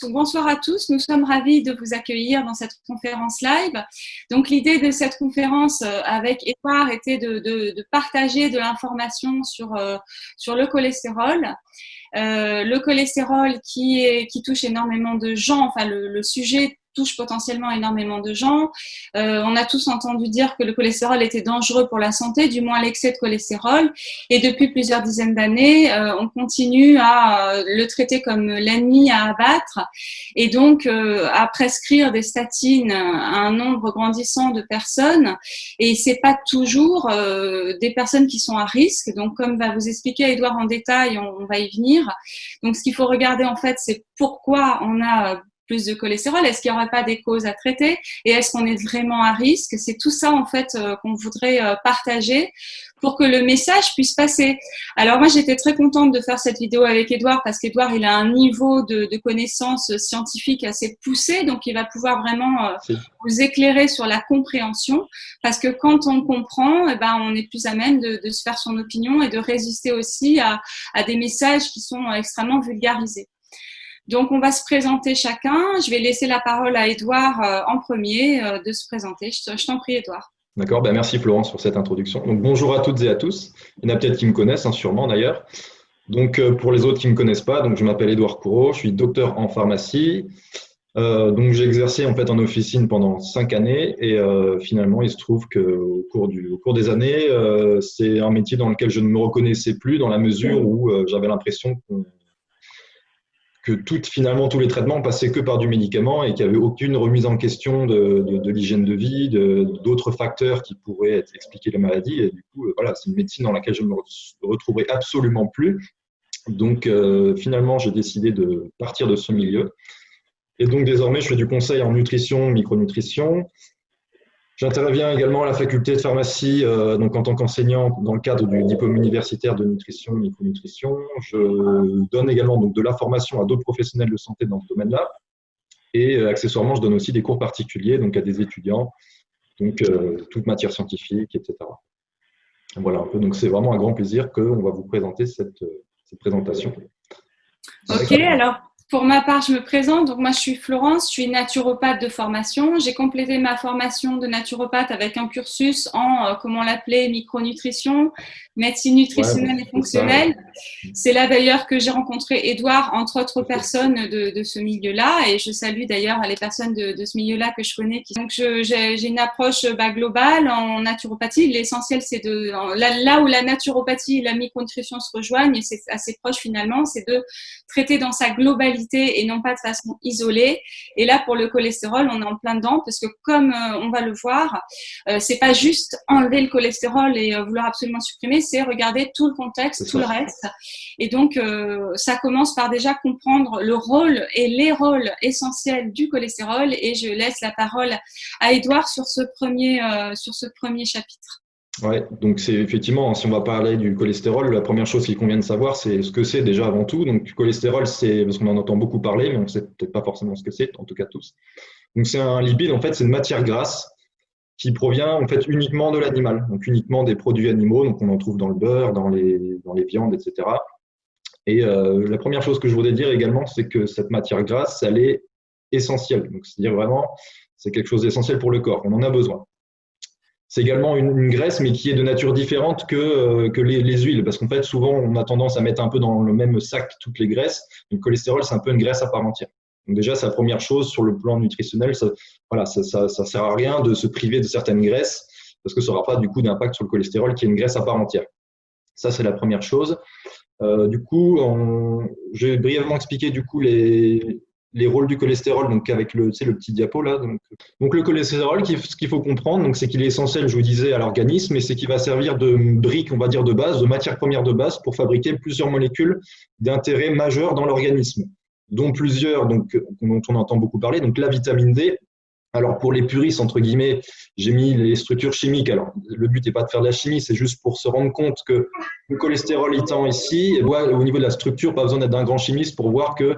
bonsoir à tous. Nous sommes ravis de vous accueillir dans cette conférence live. Donc, l'idée de cette conférence avec Edouard était de partager de l'information sur le cholestérol. Le cholestérol qui touche énormément de gens, enfin le sujet touche potentiellement énormément de gens. On a tous entendu dire que le cholestérol était dangereux pour la santé, du moins l'excès de cholestérol. Et depuis plusieurs dizaines d'années, on continue à le traiter comme l'ennemi à abattre et donc à prescrire des statines à un nombre grandissant de personnes. Et c'est pas toujours des personnes qui sont à risque. Donc, comme va vous expliquer Edouard en détail, on va y venir. Donc, ce qu'il faut regarder en fait, c'est pourquoi on a plus de cholestérol, est-ce qu'il n'y aurait pas des causes à traiter et est-ce qu'on est vraiment à risque? C'est tout ça en fait qu'on voudrait partager pour que le message puisse passer. Alors moi j'étais très contente de faire cette vidéo avec Edouard parce qu'Edouard il a un niveau de connaissances scientifiques assez poussé, donc il va pouvoir vraiment vous éclairer sur la compréhension parce que quand on comprend, eh ben, on est plus à même de se faire son opinion et de résister aussi à des messages qui sont extrêmement vulgarisés. Donc, on va se présenter chacun. Je vais laisser la parole à Edouard en premier de se présenter. Je t'en prie, Edouard. D'accord, merci Florence pour cette introduction. Donc, bonjour à toutes et à tous. Il y en a peut-être qui me connaissent, sûrement d'ailleurs. Donc, pour les autres qui ne me connaissent pas, donc, je m'appelle Edouard Courreau, je suis docteur en pharmacie. Donc, j'ai exercé en fait en officine pendant 5 années et finalement, il se trouve qu'au cours des années, c'est un métier dans lequel je ne me reconnaissais plus dans la mesure où j'avais l'impression que finalement tous les traitements passaient que par du médicament et qu'il n'y avait aucune remise en question de l'hygiène de vie, d'autres facteurs qui pourraient expliquer la maladie. Et du coup, voilà, c'est une médecine dans laquelle je ne me retrouverai absolument plus. Donc, finalement, j'ai décidé de partir de ce milieu. Et donc, désormais, je fais du conseil en nutrition, micronutrition. J'interviens également à la faculté de pharmacie donc en tant qu'enseignant dans le cadre du diplôme universitaire de nutrition et micronutrition. Je donne également donc, de la formation à d'autres professionnels de santé dans ce domaine-là. Et accessoirement, je donne aussi des cours particuliers donc à des étudiants, donc toute matière scientifique, etc. Voilà un peu. Donc, c'est vraiment un grand plaisir qu'on va vous présenter cette présentation. Ok, alors pour ma part, je me présente. Donc moi, je suis Florence, je suis naturopathe de formation. J'ai complété ma formation de naturopathe avec un cursus en, comment on l'appelait, micronutrition, médecine nutritionnelle et fonctionnelle. C'est là d'ailleurs que j'ai rencontré Edouard, entre autres personnes de ce milieu-là. Et je salue d'ailleurs les personnes de ce milieu-là que je connais. Donc j'ai une approche globale en naturopathie. L'essentiel, c'est là où la naturopathie et la micronutrition se rejoignent, et c'est assez proche finalement, c'est de traiter dans sa globalité et non pas de façon isolée. Et là, pour le cholestérol, on est en plein dedans parce que comme on va le voir, c'est pas juste enlever le cholestérol et vouloir absolument supprimer, c'est regarder tout le contexte, tout le reste. Et donc, ça commence par déjà comprendre le rôle et les rôles essentiels du cholestérol. Et je laisse la parole à Edouard sur ce premier chapitre. Ouais, donc c'est effectivement, si on va parler du cholestérol, la première chose qu'il convient de savoir, c'est ce que c'est déjà avant tout. Donc, le cholestérol, c'est parce qu'on en entend beaucoup parler, mais on ne sait peut-être pas forcément ce que c'est, en tout cas tous. Donc, c'est un lipide, en fait, c'est une matière grasse qui provient en fait uniquement de l'animal, donc uniquement des produits animaux. Donc, on en trouve dans le beurre, dans les viandes, etc. Et la première chose que je voudrais dire également, c'est que cette matière grasse, elle est essentielle. Donc, c'est-à-dire vraiment, c'est quelque chose d'essentiel pour le corps. On en a besoin. C'est également une graisse, mais qui est de nature différente que les huiles. Parce qu'en fait, souvent, on a tendance à mettre un peu dans le même sac toutes les graisses. Le cholestérol, c'est un peu une graisse à part entière. Donc déjà, c'est la première chose sur le plan nutritionnel. Ça sert à rien de se priver de certaines graisses parce que ça n'aura pas du coup d'impact sur le cholestérol qui est une graisse à part entière. Ça, c'est la première chose. Du coup, je vais brièvement expliquer du coup les rôles du cholestérol, donc avec le petit diapo là. Donc le cholestérol, ce qu'il faut comprendre, donc c'est qu'il est essentiel, je vous disais, à l'organisme, et c'est qu'il va servir de brique, on va dire de base, de matière première de base pour fabriquer plusieurs molécules d'intérêt majeur dans l'organisme, dont plusieurs dont on entend beaucoup parler. Donc la vitamine D. Alors pour les puristes, entre guillemets, j'ai mis les structures chimiques. Alors le but n'est pas de faire de la chimie, c'est juste pour se rendre compte que le cholestérol étant ici, au niveau de la structure, pas besoin d'être un grand chimiste pour voir que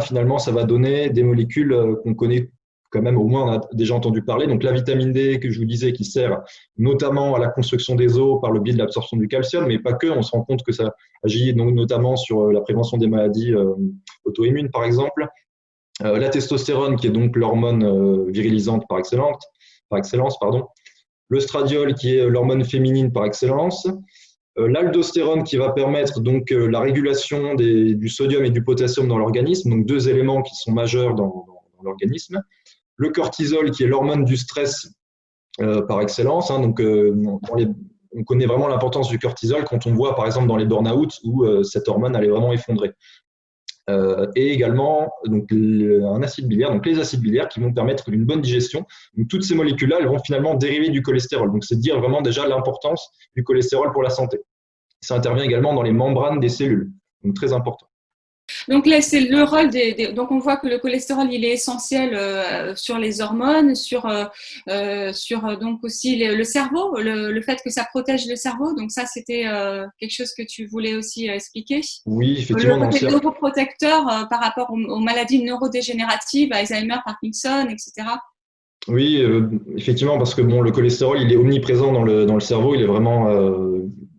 finalement ça va donner des molécules qu'on connaît quand même, au moins on a déjà entendu parler. Donc la vitamine D que je vous disais qui sert notamment à la construction des os par le biais de l'absorption du calcium, mais pas que, on se rend compte que ça agit notamment sur la prévention des maladies auto-immunes par exemple. La testostérone, qui est donc l'hormone virilisante par excellence, pardon. Le stradiol, qui est l'hormone féminine par excellence. L'aldostérone, qui va permettre donc la régulation du sodium et du potassium dans l'organisme, donc deux éléments qui sont majeurs dans l'organisme. Le cortisol, qui est l'hormone du stress par excellence. Hein, donc, on connaît vraiment l'importance du cortisol quand on voit, par exemple, dans les burn-out où cette hormone elle est vraiment effondrée. Et également donc, un acide biliaire, donc les acides biliaires qui vont permettre une bonne digestion. Donc, toutes ces molécules-là, elles vont finalement dériver du cholestérol. Donc, c'est dire vraiment déjà l'importance du cholestérol pour la santé. Ça intervient également dans les membranes des cellules, donc très important. Donc là, c'est le rôle donc on voit que le cholestérol, il est essentiel sur les hormones, sur donc aussi le cerveau, le fait que ça protège le cerveau. Donc ça, c'était quelque chose que tu voulais aussi expliquer. Oui, effectivement. Le côté neuroprotecteur par rapport aux maladies neurodégénératives, Alzheimer, Parkinson, etc. Oui, effectivement, parce que bon, le cholestérol, il est omniprésent dans le cerveau. Il est vraiment,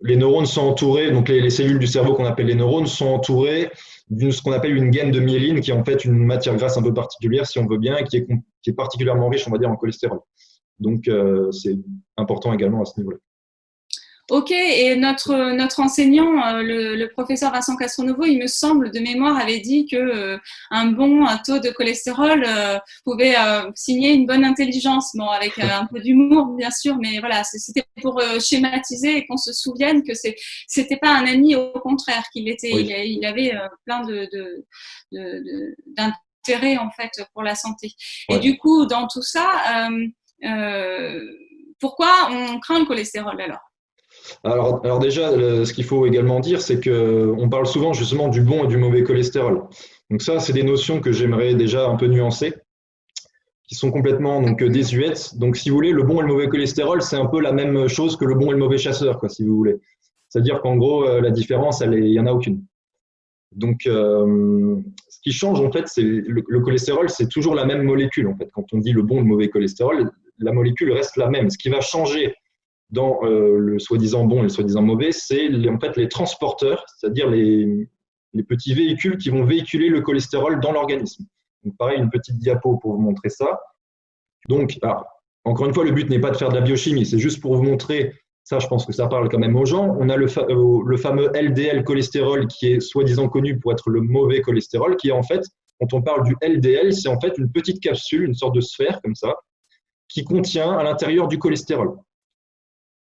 les neurones sont entourés, donc les cellules du cerveau qu'on appelle les neurones sont entourées d'une ce qu'on appelle une gaine de myéline, qui est en fait une matière grasse un peu particulière, si on veut bien, qui est particulièrement riche, on va dire, en cholestérol. Donc, c'est important également à ce niveau-là. Ok, et notre enseignant, le professeur Vincent Castronovo, il me semble de mémoire avait dit que un bon taux de cholestérol pouvait signer une bonne intelligence, bon avec un peu d'humour bien sûr, mais voilà, c'était pour schématiser et qu'on se souvienne que c'était pas un ami, au contraire, qu'il était, Oui. il avait plein d'intérêt en fait pour la santé. Ouais. Et du coup, dans tout ça, pourquoi on craint le cholestérol alors? Alors déjà, ce qu'il faut également dire, c'est qu'on parle souvent justement du bon et du mauvais cholestérol. Donc ça, c'est des notions que j'aimerais déjà un peu nuancer, qui sont complètement donc désuètes. Donc si vous voulez, le bon et le mauvais cholestérol, c'est un peu la même chose que le bon et le mauvais chasseur, quoi, si vous voulez. C'est-à-dire qu'en gros, la différence, il n'y en a aucune. Donc, ce qui change, en fait, c'est le cholestérol, c'est toujours la même molécule. En fait, quand on dit le bon et le mauvais cholestérol, la molécule reste la même. Ce qui va changer dans le soi-disant bon et le soi-disant mauvais, c'est en fait les transporteurs, c'est-à-dire les petits véhicules qui vont véhiculer le cholestérol dans l'organisme. Donc, pareil, une petite diapo pour vous montrer ça. Donc, alors, encore une fois, le but n'est pas de faire de la biochimie, c'est juste pour vous montrer, ça je pense que ça parle quand même aux gens. On a le fameux LDL cholestérol qui est soi-disant connu pour être le mauvais cholestérol, qui est en fait, quand on parle du LDL, c'est en fait une petite capsule, une sorte de sphère comme ça, qui contient à l'intérieur du cholestérol.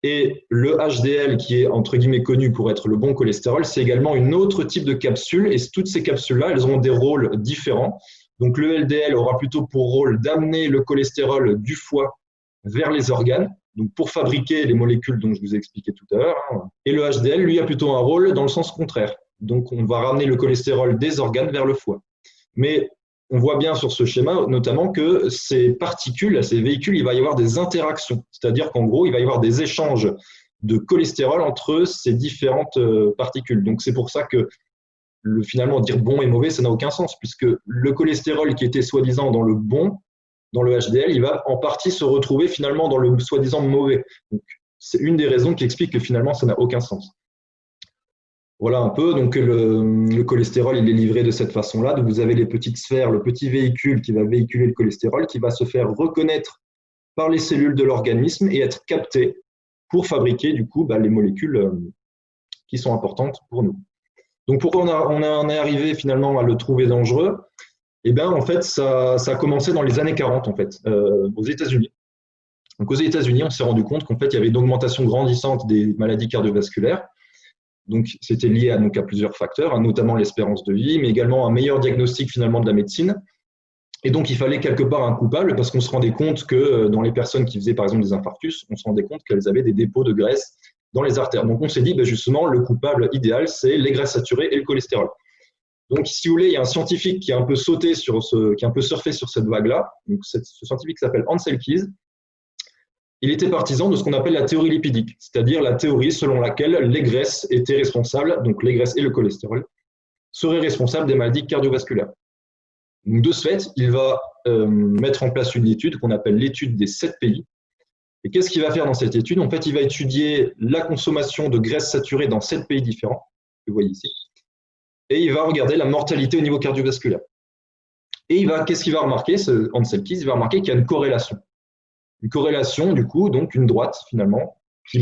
Et le HDL, qui est entre guillemets connu pour être le bon cholestérol, c'est également une autre type de capsule. Et toutes ces capsules-là, elles ont des rôles différents. Donc le LDL aura plutôt pour rôle d'amener le cholestérol du foie vers les organes, donc pour fabriquer les molécules dont je vous ai expliqué tout à l'heure. Et le HDL, lui, a plutôt un rôle dans le sens contraire. Donc on va ramener le cholestérol des organes vers le foie. Mais on voit bien sur ce schéma, notamment, que ces particules, ces véhicules, il va y avoir des interactions. C'est-à-dire qu'en gros, il va y avoir des échanges de cholestérol entre ces différentes particules. Donc, c'est pour ça que finalement, dire bon et mauvais, ça n'a aucun sens, puisque le cholestérol qui était soi-disant dans le bon, dans le HDL, il va en partie se retrouver finalement dans le soi-disant mauvais. Donc, c'est une des raisons qui explique que finalement, ça n'a aucun sens. Voilà un peu, donc le cholestérol, il est livré de cette façon-là. Donc vous avez les petites sphères, le petit véhicule qui va véhiculer le cholestérol, qui va se faire reconnaître par les cellules de l'organisme et être capté pour fabriquer du coup les molécules qui sont importantes pour nous. Donc pourquoi on en est arrivé finalement à le trouver dangereux? Eh bien en fait, ça a commencé dans les années 40 en fait, aux États-Unis. Donc aux États-Unis, on s'est rendu compte qu'en fait, il y avait une augmentation grandissante des maladies cardiovasculaires. Donc, c'était lié à plusieurs facteurs, notamment l'espérance de vie, mais également un meilleur diagnostic finalement de la médecine. Et donc, il fallait quelque part un coupable parce qu'on se rendait compte que dans les personnes qui faisaient par exemple des infarctus, on se rendait compte qu'elles avaient des dépôts de graisse dans les artères. Donc, on s'est dit justement, le coupable idéal, c'est les graisses saturées et le cholestérol. Donc, si vous voulez, il y a un scientifique qui a un peu sauté qui a un peu surfé sur cette vague-là. Donc, ce scientifique s'appelle Ancel Keys. Il était partisan de ce qu'on appelle la théorie lipidique, c'est-à-dire la théorie selon laquelle les graisses étaient responsables, donc les graisses et le cholestérol, seraient responsables des maladies cardiovasculaires. Donc de ce fait, il va mettre en place une étude qu'on appelle l'étude des 7 pays. Et qu'est-ce qu'il va faire dans cette étude? En fait, il va étudier la consommation de graisses saturées dans 7 pays différents, que vous voyez ici, et il va regarder la mortalité au niveau cardiovasculaire. Et qu'est-ce qu'il va remarquer, Ansel Keys? Il va remarquer qu'il y a une corrélation. Une corrélation, du coup, donc une droite, finalement, qui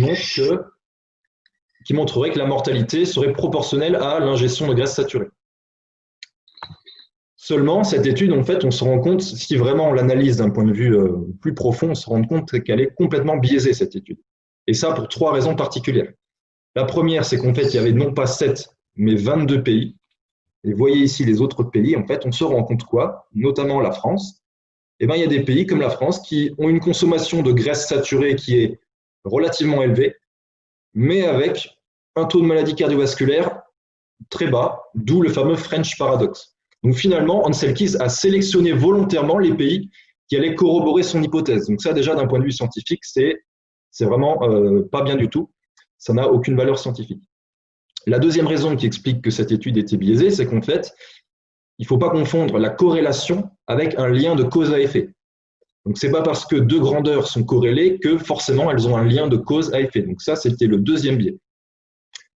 montrerait que la mortalité serait proportionnelle à l'ingestion de graisses saturées. Seulement, cette étude, en fait, on se rend compte, si vraiment on l'analyse d'un point de vue plus profond, on se rend compte qu'elle est complètement biaisée, cette étude. Et ça, pour 3 raisons particulières. La première, c'est qu'en fait, il y avait non pas 7, mais 22 pays. Et vous voyez ici les autres pays, en fait, on se rend compte quoi? Notamment la France. Eh bien, il y a des pays comme la France qui ont une consommation de graisses saturées qui est relativement élevée, mais avec un taux de maladie cardiovasculaire très bas, d'où le fameux French paradox. Donc finalement, Ansel Keys a sélectionné volontairement les pays qui allaient corroborer son hypothèse. Donc ça, déjà, d'un point de vue scientifique, c'est vraiment pas bien du tout. Ça n'a aucune valeur scientifique. La deuxième raison qui explique que cette étude était biaisée, c'est qu'en fait, il ne faut pas confondre la corrélation avec un lien de cause à effet. Donc, ce n'est pas parce que 2 grandeurs sont corrélées que forcément elles ont un lien de cause à effet. Donc, ça, c'était le deuxième biais.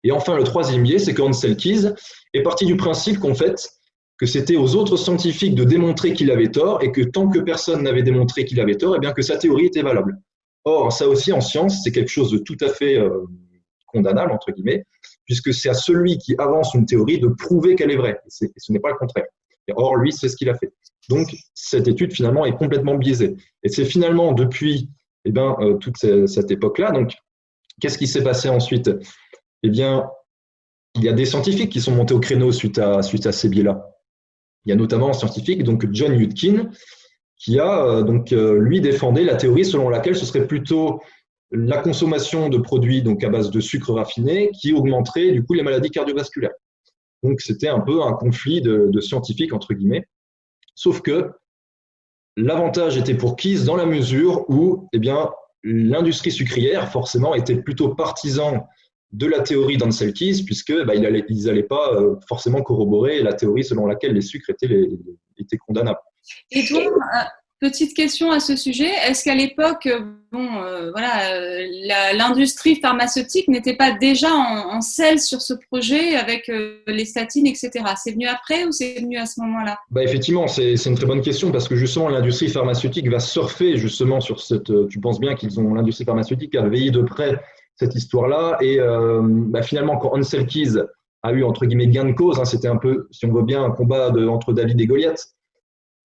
Et enfin, le troisième biais, c'est qu'Ansel Keys est parti du principe qu'en fait, que c'était aux autres scientifiques de démontrer qu'il avait tort et que tant que personne n'avait démontré qu'il avait tort, eh bien que sa théorie était valable. Or, ça aussi, en science, c'est quelque chose de tout à fait condamnable, entre guillemets, puisque c'est à celui qui avance une théorie de prouver qu'elle est vraie. Et ce n'est pas le contraire. Et or, lui, c'est ce qu'il a fait. Donc, cette étude, finalement, est complètement biaisée. Et c'est finalement depuis toute cette époque-là. Donc, qu'est-ce qui s'est passé ensuite? Eh bien, il y a des scientifiques qui sont montés au créneau suite à ces biais-là. Il y a notamment un scientifique, donc John Yudkin, qui a lui défendait la théorie selon laquelle ce serait plutôt la consommation de produits donc à base de sucre raffiné qui augmenterait du coup les maladies cardiovasculaires. Donc c'était un peu un conflit de scientifiques entre guillemets. Sauf que l'avantage était pour Keys dans la mesure où l'industrie sucrière forcément était plutôt partisan de la théorie d'Ansel Keys puisque ils n'allaient pas forcément corroborer la théorie selon laquelle les sucres étaient condamnables. Et toi, petite question à ce sujet, est-ce qu'à l'époque, l'industrie pharmaceutique n'était pas déjà en selle sur ce projet avec les statines, etc. C'est venu après ou c'est venu à ce moment-là? Effectivement, c'est une très bonne question parce que justement l'industrie pharmaceutique va surfer justement sur cette. Tu penses bien l'industrie pharmaceutique a veillé de près cette histoire-là et finalement quand Ansel Keys a eu entre guillemets gain de cause, c'était un peu, si on veut bien, un combat entre David et Goliath.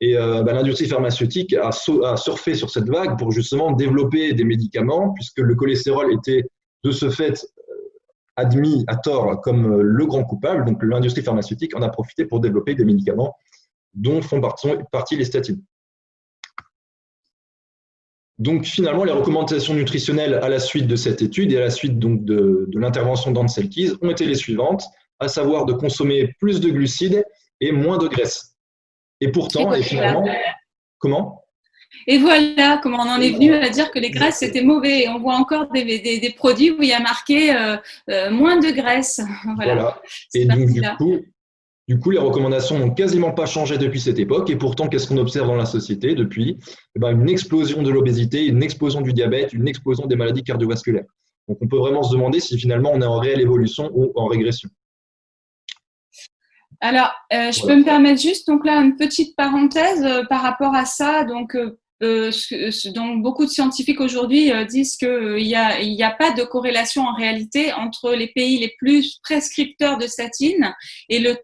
Et l'industrie pharmaceutique a surfé sur cette vague pour justement développer des médicaments, puisque le cholestérol était de ce fait admis à tort comme le grand coupable. Donc l'industrie pharmaceutique en a profité pour développer des médicaments dont font partie les statines. Donc finalement, les recommandations nutritionnelles à la suite de cette étude et à la suite donc de l'intervention d'Ansel Keys ont été les suivantes, à savoir de consommer plus de glucides et moins de graisse. Et pourtant, et finalement, comment? Et voilà comment on en est venu à dire que les graisses c'était mauvais. Et on voit encore des produits où il y a marqué moins de graisse. Voilà. Et donc du coup, les recommandations n'ont quasiment pas changé depuis cette époque. Et pourtant, qu'est-ce qu'on observe dans la société depuis? Une explosion de l'obésité, une explosion du diabète, une explosion des maladies cardiovasculaires. Donc on peut vraiment se demander si finalement on est en réelle évolution ou en régression. Alors, je peux me permettre juste donc là une petite parenthèse par rapport à ça. Donc beaucoup de scientifiques aujourd'hui disent qu'il n'y a pas de corrélation en réalité entre les pays les plus prescripteurs de statines et il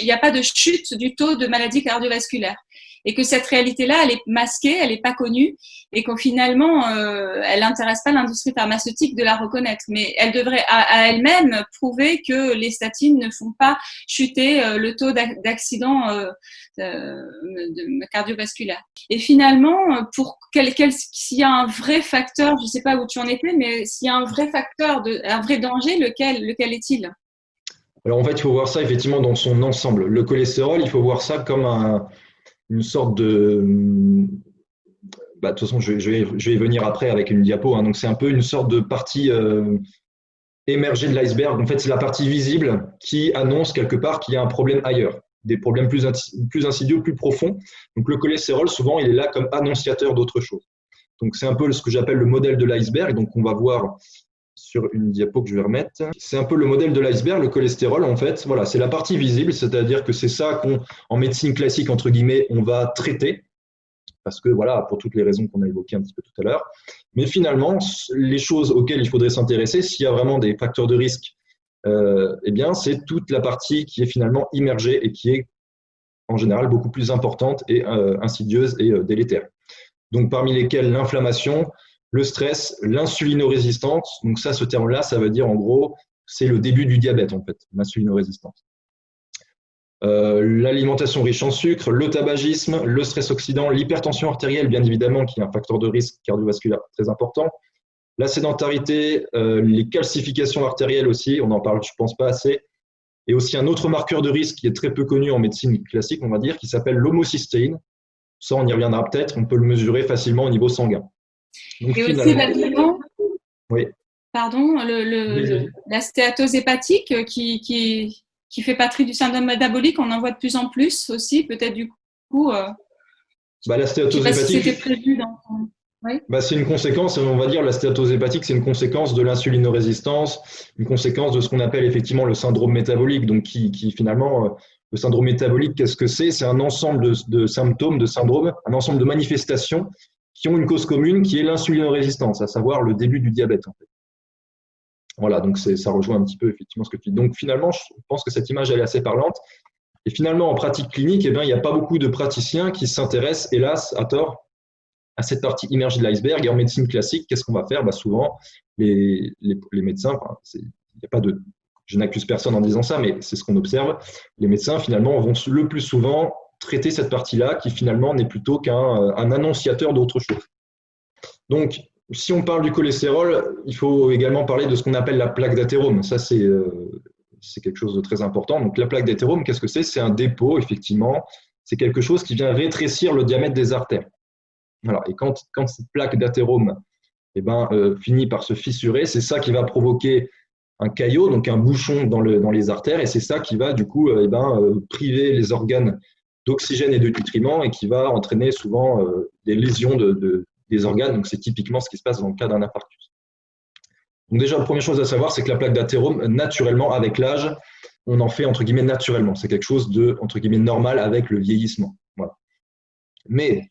n'y a pas de chute du taux de maladies cardiovasculaires. Et que cette réalité-là, elle est masquée, elle n'est pas connue, et qu'au finalement, elle n'intéresse pas l'industrie pharmaceutique de la reconnaître. Mais elle devrait à elle-même prouver que les statines ne font pas chuter le taux d'accident cardiovasculaire. Et finalement, s'il y a un vrai facteur, je ne sais pas où tu en étais, mais s'il y a un vrai facteur, un vrai danger, lequel est-il? Alors en fait, il faut voir ça effectivement dans son ensemble. Le cholestérol, il faut voir ça comme une sorte de… de toute façon, je vais y venir après avec une diapo. Donc, c'est un peu une sorte de partie émergée de l'iceberg. En fait, c'est la partie visible qui annonce quelque part qu'il y a un problème ailleurs, des problèmes plus insidieux, plus profonds. Donc, le cholestérol, souvent, il est là comme annonciateur d'autre chose. Donc, c'est un peu ce que j'appelle le modèle de l'iceberg. Donc, on va voir sur une diapo que je vais remettre. C'est un peu le modèle de l'iceberg, le cholestérol, en fait. Voilà, c'est la partie visible, c'est-à-dire que c'est ça qu'en médecine classique, entre guillemets, on va traiter. Parce que voilà, pour toutes les raisons qu'on a évoquées un petit peu tout à l'heure. Mais finalement, les choses auxquelles il faudrait s'intéresser, s'il y a vraiment des facteurs de risque, eh bien, c'est toute la partie qui est finalement immergée et qui est en général beaucoup plus importante et insidieuse et délétère. Donc, parmi lesquelles l'inflammation, le stress, l'insulinorésistance. Donc ça, ce terme-là, ça veut dire en gros, c'est le début du diabète en fait, l'insulinorésistance. L'alimentation riche en sucre, le tabagisme, le stress oxydant, l'hypertension artérielle, bien évidemment, qui est un facteur de risque cardiovasculaire très important. La sédentarité, les calcifications artérielles aussi, on n'en parle, je pense, pas assez. Et aussi un autre marqueur de risque qui est très peu connu en médecine classique, on va dire, qui s'appelle l'homocystéine. Ça, on y reviendra peut-être, on peut le mesurer facilement au niveau sanguin. Donc, et aussi là-dedans, oui. Pardon, la stéatose hépatique qui fait partie du syndrome métabolique, on en voit de plus en plus aussi, peut-être du coup. La stéatose hépatique. Si c'était prévu dans. Oui. C'est une conséquence, on va dire, la stéatose hépatique, c'est une conséquence de l'insulinorésistance, une conséquence de ce qu'on appelle effectivement le syndrome métabolique. Donc, qui finalement, le syndrome métabolique, qu'est-ce que c'est? C'est un ensemble de symptômes, de syndromes, un ensemble de manifestations qui ont une cause commune, qui est l'insulinorésistance, à savoir le début du diabète, en fait. Voilà, donc ça rejoint un petit peu effectivement ce que tu dis. Donc, finalement, je pense que cette image, elle est assez parlante. Et finalement, en pratique clinique, eh bien, il n'y a pas beaucoup de praticiens qui s'intéressent, hélas, à tort, à cette partie immergée de l'iceberg. Et en médecine classique, qu'est-ce qu'on va faire? Souvent, les médecins, il n'y a pas de, je n'accuse personne en disant ça, mais c'est ce qu'on observe. Les médecins, finalement, vont le plus souvent traiter cette partie-là qui, finalement, n'est plutôt qu'un annonciateur d'autre chose. Donc, si on parle du cholestérol, il faut également parler de ce qu'on appelle la plaque d'athérome. Ça, c'est quelque chose de très important. Donc, la plaque d'athérome, qu'est-ce que c'est? C'est un dépôt, effectivement. C'est quelque chose qui vient rétrécir le diamètre des artères. Voilà. Et quand cette plaque d'athérome finit par se fissurer, c'est ça qui va provoquer un caillot, donc un bouchon dans les artères, et c'est ça qui va du coup priver les organes d'oxygène et de nutriments et qui va entraîner souvent des lésions des organes. Donc c'est typiquement ce qui se passe dans le cas d'un infarctus. Donc déjà, la première chose à savoir, c'est que la plaque d'athérome, naturellement, avec l'âge, on en fait entre guillemets naturellement. C'est quelque chose de entre guillemets normal avec le vieillissement. Voilà. Mais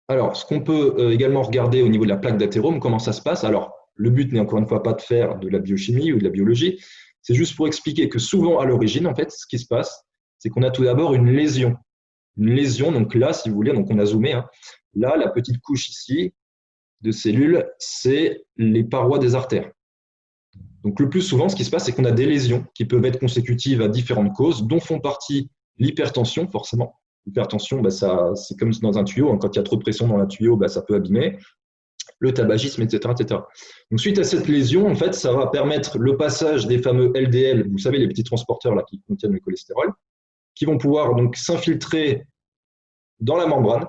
alors, ce qu'on peut également regarder au niveau de la plaque d'athérome, comment ça se passe? Alors, le but n'est encore une fois pas de faire de la biochimie ou de la biologie, c'est juste pour expliquer que souvent à l'origine, en fait, ce qui se passe, c'est qu'on a tout d'abord une lésion. Une lésion, donc là, si vous voulez, donc on a zoomé, hein. Là, la petite couche ici de cellules, c'est les parois des artères. Donc le plus souvent, ce qui se passe, c'est qu'on a des lésions qui peuvent être consécutives à différentes causes, dont font partie l'hypertension, forcément. L'hypertension, c'est comme dans un tuyau, hein. Quand il y a trop de pression dans un tuyau, ça peut abîmer. Le tabagisme, etc., etc. Donc suite à cette lésion, en fait, ça va permettre le passage des fameux LDL, vous savez, les petits transporteurs là, qui contiennent le cholestérol, qui vont pouvoir donc s'infiltrer dans la membrane,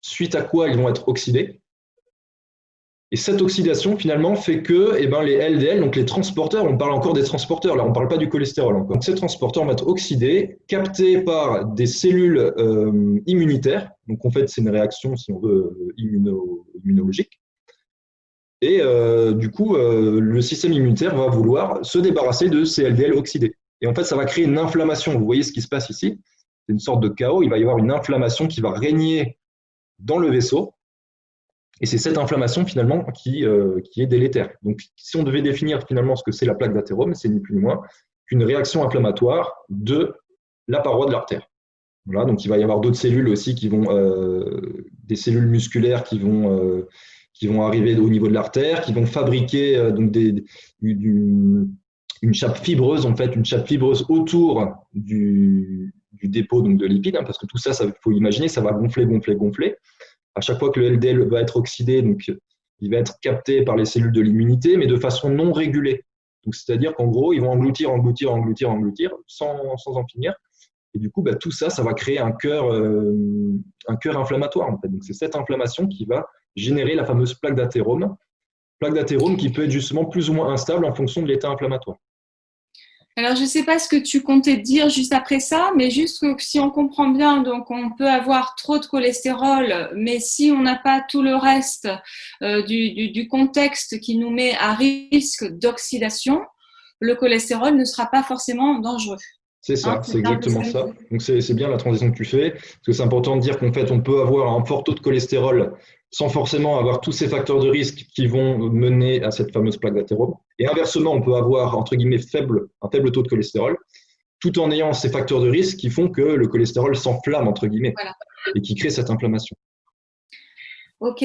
suite à quoi ils vont être oxydés. Et cette oxydation, finalement, fait que les LDL, donc les transporteurs, on parle encore des transporteurs, là, on ne parle pas du cholestérol encore. Donc, ces transporteurs vont être oxydés, captés par des cellules immunitaires. Donc, en fait, c'est une réaction, si on veut, immunologique. Et du coup, le système immunitaire va vouloir se débarrasser de ces LDL oxydés. Et en fait, ça va créer une inflammation. Vous voyez ce qui se passe ici? C'est une sorte de chaos. Il va y avoir une inflammation qui va régner dans le vaisseau. Et c'est cette inflammation finalement qui est délétère. Donc, si on devait définir finalement ce que c'est la plaque d'athérome, c'est ni plus ni moins qu'une réaction inflammatoire de la paroi de l'artère. Voilà, donc il va y avoir d'autres cellules aussi qui vont, des cellules musculaires qui vont arriver au niveau de l'artère, qui vont fabriquer donc une chape fibreuse, en fait, une chape fibreuse autour du dépôt donc de lipides, hein, parce que tout ça, il faut imaginer, ça va gonfler, gonfler, gonfler. À chaque fois que le LDL va être oxydé, donc il va être capté par les cellules de l'immunité, mais de façon non régulée. Donc, c'est-à-dire qu'en gros, ils vont engloutir sans en finir. Et du coup, tout ça, ça va créer un cœur inflammatoire. En fait. Donc, c'est cette inflammation qui va générer la fameuse plaque d'athérome. Plaque d'athérome qui peut être justement plus ou moins instable en fonction de l'état inflammatoire. Alors, je ne sais pas ce que tu comptais dire juste après ça, mais juste que si on comprend bien, donc on peut avoir trop de cholestérol, mais si on n'a pas tout le reste du contexte qui nous met à risque d'oxydation, le cholestérol ne sera pas forcément dangereux. C'est Hein, ça, c'est c'est un peu exactement ça ça. l'idée. Donc c'est bien la transition que tu fais, parce que c'est important de dire qu'en fait, on peut avoir un fort taux de cholestérol sans forcément avoir tous ces facteurs de risque qui vont mener à cette fameuse plaque d'athérome. Et inversement, on peut avoir, entre guillemets, un faible taux de cholestérol, tout en ayant ces facteurs de risque qui font que le cholestérol s'enflamme, entre guillemets, Voilà. et qui crée cette inflammation. Ok,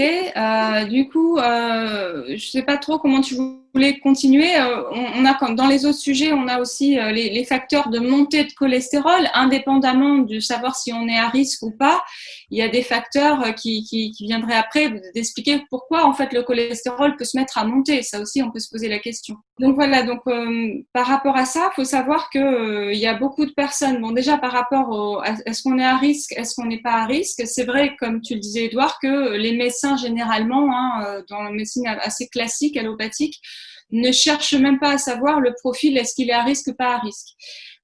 du coup, je sais pas trop comment tu voulais continuer. On a dans les autres sujets, on a aussi les facteurs de montée de cholestérol, indépendamment de savoir si on est à risque ou pas. Il y a des facteurs qui viendraient après d'expliquer pourquoi en fait le cholestérol peut se mettre à monter. Ça aussi, on peut se poser la question. Donc voilà, donc par rapport à ça, il faut savoir que il y a beaucoup de personnes. Bon, déjà par rapport à est-ce qu'on est à risque, est-ce qu'on n'est pas à risque. C'est vrai, comme tu le disais, Edouard, que les médecins généralement, hein, dans la médecine assez classique, allopathique, ne cherchent même pas à savoir le profil, est-ce qu'il est à risque ou pas à risque.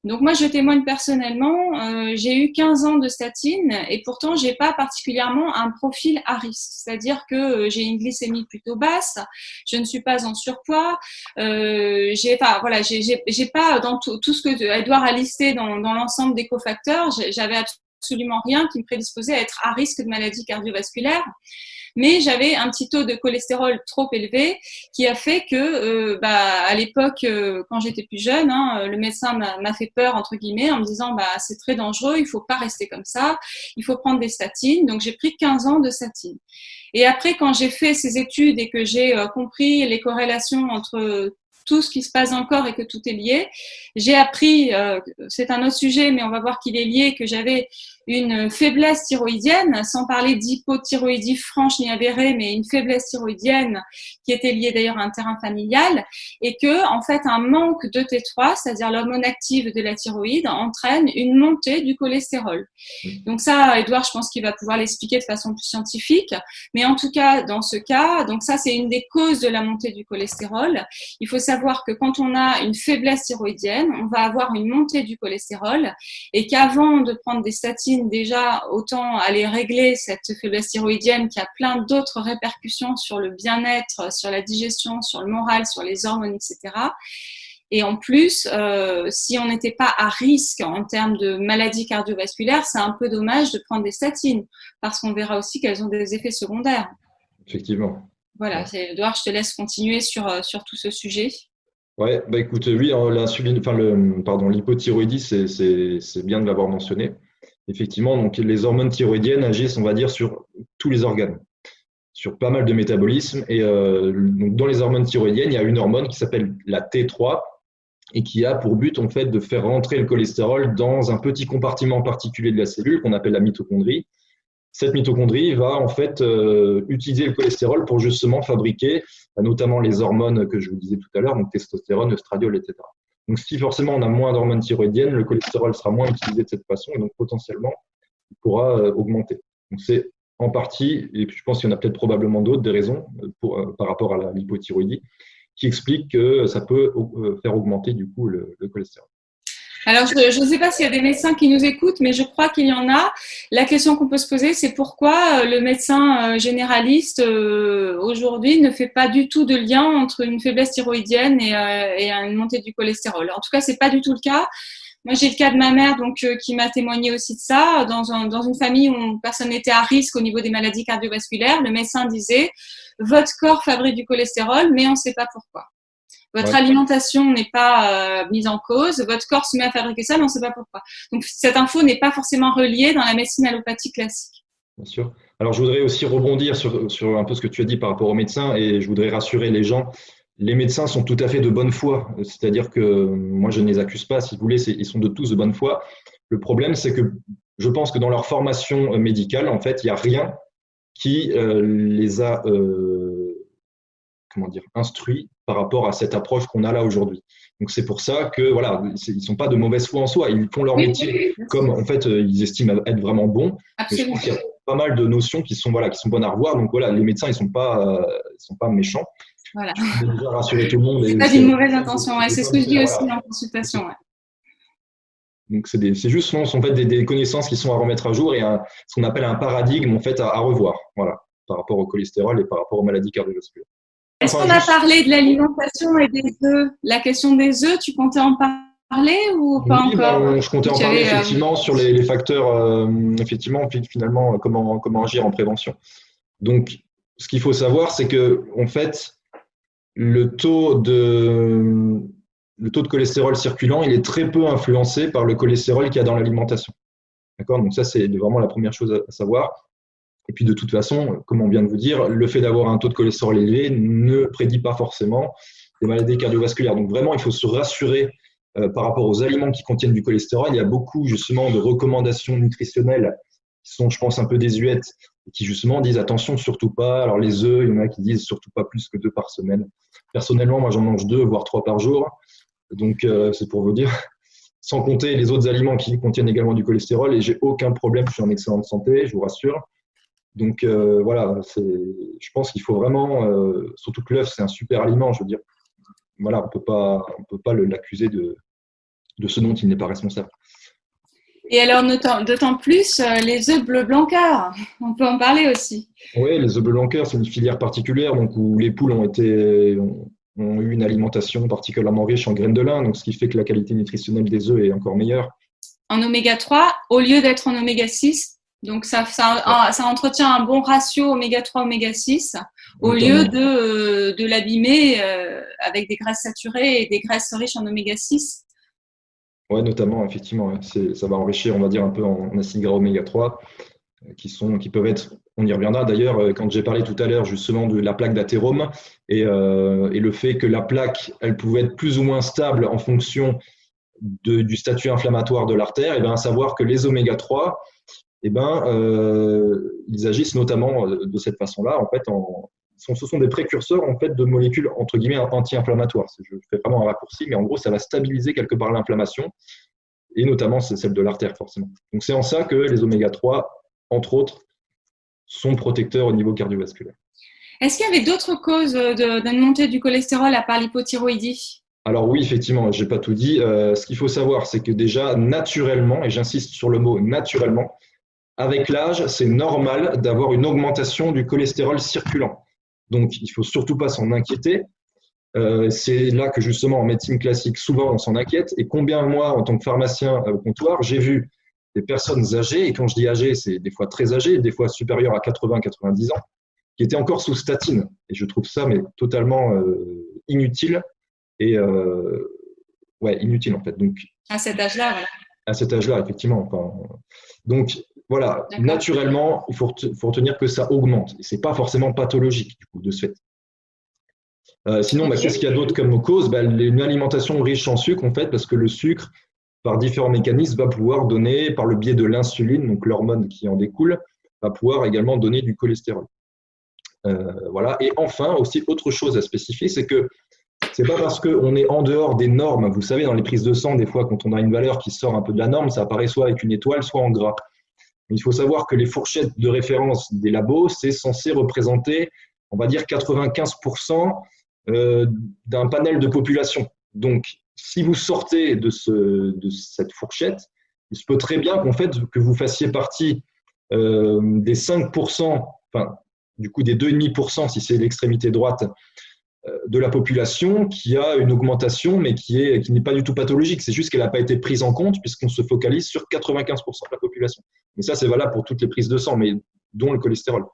Donc moi, je témoigne personnellement, j'ai eu 15 ans de statine et pourtant, j'ai pas particulièrement un profil à risque. C'est-à-dire que j'ai une glycémie plutôt basse, je ne suis pas en surpoids, j'ai pas dans tout ce que Edouard a listé dans l'ensemble des cofacteurs, j'avais absolument rien qui me prédisposait à être à risque de maladie cardiovasculaire. Mais j'avais un petit taux de cholestérol trop élevé qui a fait que, à l'époque, quand j'étais plus jeune, hein, le médecin m'a fait peur entre guillemets en me disant, c'est très dangereux, il faut pas rester comme ça, il faut prendre des statines. Donc j'ai pris 15 ans de statines. Et après, quand j'ai fait ces études et que j'ai compris les corrélations entre tout ce qui se passe dans le corps et que tout est lié, j'ai appris, c'est un autre sujet, mais on va voir qu'il est lié, que j'avais une faiblesse thyroïdienne, sans parler d'hypothyroïdie franche ni avérée, mais une faiblesse thyroïdienne qui était liée d'ailleurs à un terrain familial, et que en fait un manque de T3, c'est-à-dire l'hormone active de la thyroïde, entraîne une montée du cholestérol. Donc ça, Edouard, je pense qu'il va pouvoir l'expliquer de façon plus scientifique, mais en tout cas, dans ce cas, donc ça c'est une des causes de la montée du cholestérol. Il faut savoir que quand on a une faiblesse thyroïdienne, on va avoir une montée du cholestérol et qu'avant de prendre des statines, déjà, autant aller régler cette faiblesse thyroïdienne qui a plein d'autres répercussions sur le bien-être, sur la digestion, sur le moral, sur les hormones, etc. Et en plus, si on n'était pas à risque en termes de maladies cardiovasculaires, c'est un peu dommage de prendre des statines parce qu'on verra aussi qu'elles ont des effets secondaires. Effectivement. Voilà, Ouais. Edouard, je te laisse continuer sur tout ce sujet. Ouais, bah écoute, oui, l'hypothyroïdie, c'est bien de l'avoir mentionné. Effectivement, donc les hormones thyroïdiennes agissent, on va dire, sur tous les organes, sur pas mal de métabolismes. Et donc dans les hormones thyroïdiennes, il y a une hormone qui s'appelle la T3 et qui a pour but en fait de faire rentrer le cholestérol dans un petit compartiment particulier de la cellule qu'on appelle la mitochondrie. Cette mitochondrie va en fait utiliser le cholestérol pour justement fabriquer notamment les hormones que je vous disais tout à l'heure, donc testostérone, estradiol, etc. Donc si forcément on a moins d'hormones thyroïdiennes, le cholestérol sera moins utilisé de cette façon et donc potentiellement il pourra augmenter. Donc c'est en partie, et puis je pense qu'il y en a peut-être probablement d'autres, des raisons par rapport à l'hypothyroïdie qui expliquent que ça peut faire augmenter du coup le cholestérol. Alors, je ne sais pas s'il y a des médecins qui nous écoutent, mais je crois qu'il y en a. La question qu'on peut se poser, c'est pourquoi le médecin généraliste aujourd'hui ne fait pas du tout de lien entre une faiblesse thyroïdienne et une montée du cholestérol. En tout cas, c'est pas du tout le cas. Moi, j'ai le cas de ma mère, donc qui m'a témoigné aussi de ça. Dans une famille où personne n'était à risque au niveau des maladies cardiovasculaires, le médecin disait votre corps fabrique du cholestérol, mais on ne sait pas pourquoi. Votre Ouais. alimentation n'est pas mise en cause, votre corps se met à fabriquer ça, mais on ne sait pas pourquoi. Donc cette info n'est pas forcément reliée dans la médecine allopathique classique. Bien sûr. Alors, je voudrais aussi rebondir sur un peu ce que tu as dit par rapport aux médecins et je voudrais rassurer les gens. Les médecins sont tout à fait de bonne foi, c'est-à-dire que moi, je ne les accuse pas, si vous voulez, ils sont de tous de bonne foi. Le problème, c'est que je pense que dans leur formation médicale, en fait, il n'y a rien qui les a instruits par rapport à cette approche qu'on a là aujourd'hui. Donc c'est pour ça que voilà, ils sont pas de mauvaise foi en soi, ils font leur métier comme en fait ils estiment être vraiment bons. Mais je pense qu'il y a pas mal de notions qui sont bonnes à revoir. Donc voilà, les médecins ils sont pas méchants. Voilà. Je vais déjà rassurer tout le monde. C'est pas d'une mauvaise intention, ouais. C'est ce que je dis aussi en consultation. Ouais. Donc, c'est juste en fait, des connaissances qui sont à remettre à jour et ce qu'on appelle un paradigme en fait, à revoir, voilà, par rapport au cholestérol et par rapport aux maladies cardiovasculaires. Est-ce qu'on a parlé de l'alimentation et des œufs? La question des œufs, tu comptais en parler ou pas encore? Je comptais en parler effectivement sur les facteurs, effectivement, finalement, comment agir en prévention. Donc, ce qu'il faut savoir, c'est que en fait, le taux de cholestérol circulant, il est très peu influencé par le cholestérol qu'il y a dans l'alimentation. D'accord? Donc ça, c'est vraiment la première chose à savoir. Et puis de toute façon, comme on vient de vous dire, le fait d'avoir un taux de cholestérol élevé ne prédit pas forcément des maladies cardiovasculaires. Donc vraiment, il faut se rassurer par rapport aux aliments qui contiennent du cholestérol. Il y a beaucoup justement de recommandations nutritionnelles qui sont, je pense, un peu désuètes et qui justement disent attention, surtout pas. Alors les œufs, il y en a qui disent surtout pas plus que 2 par semaine. Personnellement, moi j'en mange 2 voire 3 par jour. Donc c'est pour vous dire, sans compter les autres aliments qui contiennent également du cholestérol, et j'ai aucun problème, je suis en excellente santé, je vous rassure. Donc voilà, je pense qu'il faut vraiment, surtout que l'œuf c'est un super aliment, je veux dire, voilà, on peut pas l'accuser de ce dont il n'est pas responsable. Et alors, d'autant plus, les œufs bleu blanc quart, on peut en parler aussi. Oui, les œufs bleu blanc quart, c'est une filière particulière, donc où les poules ont eu une alimentation particulièrement riche en graines de lin, donc ce qui fait que la qualité nutritionnelle des œufs est encore meilleure. En oméga 3, au lieu d'être en oméga 6, donc ça entretient un bon ratio oméga 3, oméga 6, au lieu de l'abîmer avec des graisses saturées et des graisses riches en oméga 6. Oui, notamment, effectivement, ça va enrichir, on va dire, un peu en acides gras oméga 3, qui peuvent être, on y reviendra d'ailleurs, quand j'ai parlé tout à l'heure justement de la plaque d'athérome et le fait que la plaque, elle pouvait être plus ou moins stable en fonction du statut inflammatoire de l'artère, et bien à savoir que les oméga 3, et ben, ils agissent notamment de cette façon-là, en fait, ce sont des précurseurs en fait, de molécules entre guillemets anti-inflammatoires. Je fais vraiment un raccourci, mais en gros, ça va stabiliser quelque part l'inflammation, et notamment c'est celle de l'artère, forcément. Donc c'est en ça que les oméga 3, entre autres, sont protecteurs au niveau cardiovasculaire. Est-ce qu'il y avait d'autres causes d'une montée du cholestérol à part l'hypothyroïdie? Alors oui, effectivement, je n'ai pas tout dit. Ce qu'il faut savoir, c'est que déjà, naturellement, et j'insiste sur le mot naturellement, avec l'âge, c'est normal d'avoir une augmentation du cholestérol circulant. Donc, il ne faut surtout pas s'en inquiéter. C'est là que justement, en médecine classique, souvent on s'en inquiète. Et combien, moi, en tant que pharmacien au comptoir, j'ai vu des personnes âgées, et quand je dis âgées, c'est des fois très âgées, des fois supérieures à 80-90 ans, qui étaient encore sous statine. Et je trouve ça mais totalement inutile. Et ouais, inutile en fait. Donc, à cet âge-là, voilà. À cet âge-là, effectivement. Enfin, donc, voilà, naturellement, il faut retenir que ça augmente. Et ce n'est pas forcément pathologique, du coup, de ce fait. Sinon, qu'est-ce qu'il y a d'autre comme cause? Une alimentation riche en sucre, en fait, parce que le sucre, par différents mécanismes, va pouvoir donner, par le biais de l'insuline, donc l'hormone qui en découle, va pouvoir également donner du cholestérol. Voilà. Et enfin, aussi, autre chose à spécifier, c'est que c'est pas parce qu'on est en dehors des normes. Vous savez, dans les prises de sang, des fois, quand on a une valeur qui sort un peu de la norme, ça apparaît soit avec une étoile, soit en gras. Mais il faut savoir que les fourchettes de référence des labos, c'est censé représenter, on va dire, 95% d'un panel de population. Donc, si vous sortez de cette fourchette, il se peut très bien qu'en fait, que vous fassiez partie des 5%, enfin, du coup des 2,5% si c'est l'extrémité droite, de la population qui a une augmentation, mais qui n'est pas du tout pathologique. C'est juste qu'elle n'a pas été prise en compte puisqu'on se focalise sur 95% de la population. Mais ça, c'est valable pour toutes les prises de sang, mais dont le cholestérol.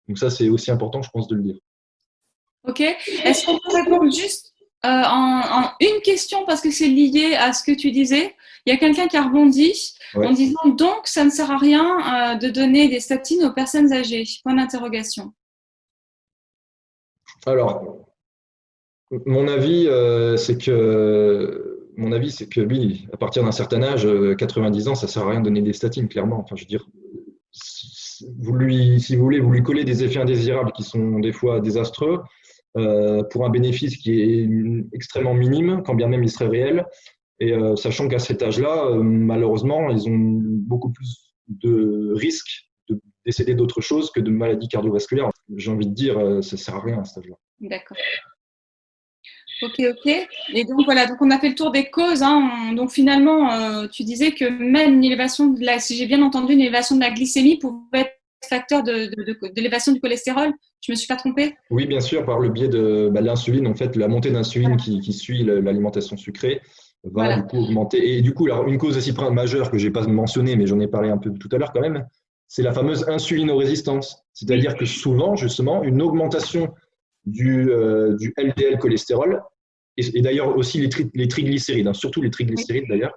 Donc ça, c'est aussi important, je pense, de le dire. Ok. Est-ce qu'on peut répondre juste en une question parce que c'est lié à ce que tu disais? Il y a quelqu'un qui a rebondi en disant donc ça ne sert à rien de donner des statines aux personnes âgées. Point d'interrogation. Alors, mon avis, c'est que oui, à partir d'un certain âge, 90 ans, ça ne sert à rien de donner des statines, clairement. Enfin, je veux dire, si vous lui collez des effets indésirables qui sont des fois désastreux, pour un bénéfice qui est extrêmement minime, quand bien même il serait réel, et sachant qu'à cet âge-là, malheureusement, ils ont beaucoup plus de risques de décéder d'autre chose que de maladies cardiovasculaires. J'ai envie de dire, ça ne sert à rien à cet âge-là. D'accord. Ok, ok. Et donc voilà, donc on a fait le tour des causes. Hein. Donc finalement, tu disais que même une élévation de la, si j'ai bien entendu, une élévation de la glycémie pouvait être facteur d'élévation du cholestérol. Je me suis pas trompée? Oui, bien sûr, par le biais de l'insuline, en fait, la montée d'insuline qui suit l'alimentation sucrée va du Voilà. coup augmenter. Et du coup, alors, une cause aussi majeure que je n'ai pas mentionnée, mais j'en ai parlé un peu tout à l'heure quand même, c'est la fameuse insulinorésistance. Oui. C'est-à-dire que souvent, justement, une augmentation du LDL cholestérol, et d'ailleurs aussi les triglycérides, hein, surtout les Oui. triglycérides d'ailleurs,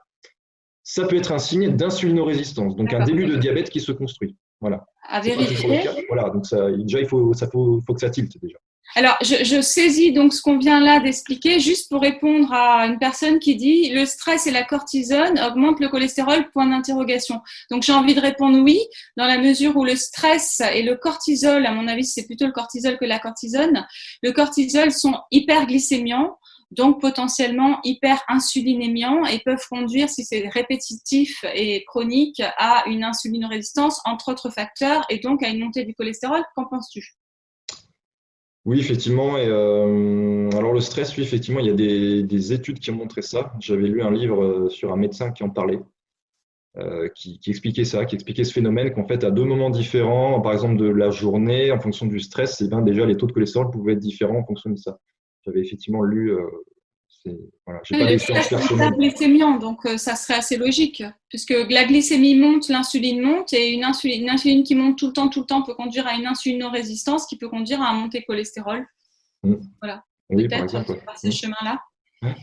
ça peut être un signe d'insulinorésistance, donc un D'accord. début de diabète qui se construit. Voilà. À C'est pas toujours le vérifier. cas. Voilà, donc ça, déjà, faut que ça tilte déjà. Alors, je saisis donc ce qu'on vient là d'expliquer, juste pour répondre à une personne qui dit le stress et la cortisone augmentent le cholestérol, point d'interrogation. Donc, j'ai envie de répondre oui, dans la mesure où le stress et le cortisol, à mon avis, c'est plutôt le cortisol que la cortisone. Le cortisol sont hyperglycémiants, donc potentiellement hyperinsulinémiants et peuvent conduire, si c'est répétitif et chronique, à une insulinorésistance, entre autres facteurs, et donc à une montée du cholestérol. Qu'en penses-tu? Oui, effectivement. Et alors le stress, oui, effectivement, il y a des études qui ont montré ça. J'avais lu un livre sur un médecin qui en parlait, qui expliquait ça, qui expliquait ce phénomène qu'en fait, à deux moments différents, par exemple de la journée, en fonction du stress, et bien déjà les taux de cholestérol pouvaient être différents en fonction de ça. J'avais effectivement lu. Voilà, j'ai pas Le d'expérience stress est personnelle. hyperglycémiant, donc ça serait assez logique, puisque la glycémie monte, l'insuline monte, et une insuline qui monte tout le temps peut conduire à une insulinorésistance qui peut conduire à un montée de cholestérol. Mm. Voilà, Oui, par peut-être exemple. par ce Mm. chemin-là. Ouais.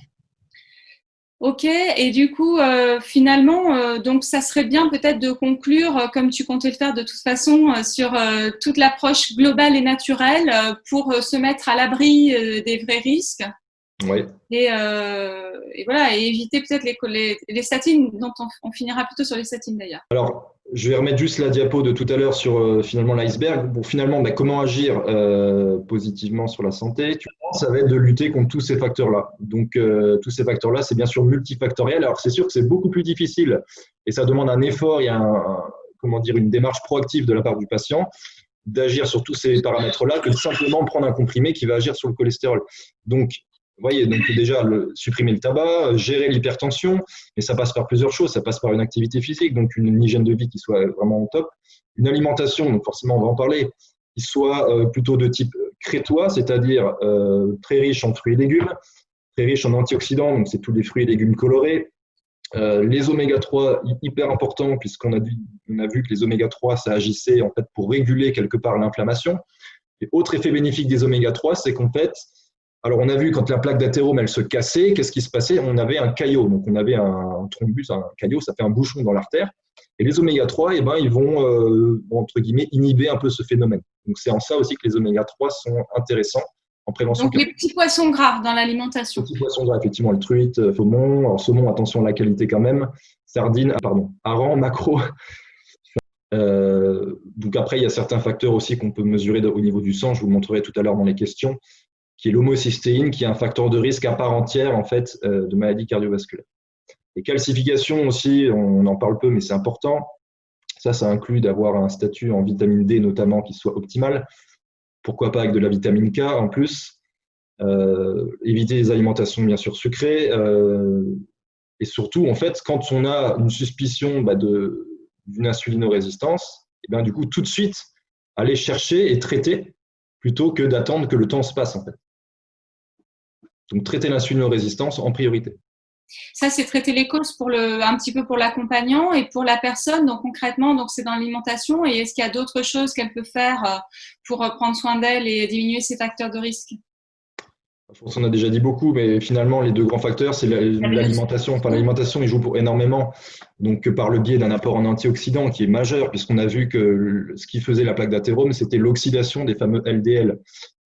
Ok, et du coup, finalement, donc ça serait bien peut-être de conclure, comme tu comptais le faire de toute façon, sur toute l'approche globale et naturelle pour se mettre à l'abri des vrais risques. Ouais. Et voilà, et éviter peut-être les statines, dont on finira plutôt sur les statines d'ailleurs. Alors, je vais remettre juste la diapo de tout à l'heure sur finalement l'iceberg. Pour finalement, comment agir positivement sur la santé, ça va être de lutter contre tous ces facteurs-là. Donc, tous ces facteurs-là, c'est bien sûr multifactoriel. Alors, c'est sûr que c'est beaucoup plus difficile et ça demande un effort et comment dire, une démarche proactive de la part du patient d'agir sur tous ces paramètres-là que de simplement prendre un comprimé qui va agir sur le cholestérol. Donc, vous voyez, donc déjà, supprimer le tabac, gérer l'hypertension, mais ça passe par plusieurs choses. Ça passe par une activité physique, donc une hygiène de vie qui soit vraiment au top. Une alimentation, donc forcément, on va en parler, qui soit plutôt de type crétois, c'est-à-dire très riche en fruits et légumes, très riche en antioxydants, donc c'est tous les fruits et légumes colorés. Les oméga 3, hyper importants, puisqu'on a vu que les oméga 3, ça agissait en fait pour réguler quelque part l'inflammation. Et autre effet bénéfique des oméga 3, c'est qu'en fait, alors on a vu quand la plaque d'athérome elle se cassait, qu'est-ce qui se passait? On avait un caillot, donc on avait un thrombus, un caillot, ça fait un bouchon dans l'artère. Et les oméga 3, eh ben, ils vont entre guillemets inhiber un peu ce phénomène. Donc c'est en ça aussi que les oméga 3 sont intéressants en prévention. Donc les petits poissons gras dans l'alimentation. Petits poissons gras, effectivement, le truite, saumon. Alors saumon, attention à la qualité quand même. Sardine, pardon, hareng, maquereau. Donc après, il y a certains facteurs aussi qu'on peut mesurer au niveau du sang. Je vous le montrerai tout à l'heure dans les questions, qui est l'homocystéine, qui est un facteur de risque à part entière en fait de maladie cardiovasculaire. Les calcifications aussi, on en parle peu, mais c'est important. Ça inclut d'avoir un statut en vitamine D notamment qui soit optimal. Pourquoi pas avec de la vitamine K en plus. Éviter les alimentations bien sûr sucrées. Et surtout, en fait, quand on a une suspicion d'une insulinorésistance, et bien, du coup, tout de suite, aller chercher et traiter plutôt que d'attendre que le temps se passe, en fait. Donc, traiter l'insulinorésistance en priorité. Ça, c'est traiter les causes un petit peu pour l'accompagnant et pour la personne. Donc concrètement, donc c'est dans l'alimentation. Et est-ce qu'il y a d'autres choses qu'elle peut faire pour prendre soin d'elle et diminuer ses facteurs de risque? Je pense qu'on a déjà dit beaucoup, mais finalement, les deux grands facteurs, c'est l'alimentation. Enfin, l'alimentation, il joue pour énormément. Donc, par le biais d'un apport en antioxydants qui est majeur, puisqu'on a vu que ce qui faisait la plaque d'athérome, c'était l'oxydation des fameux LDL.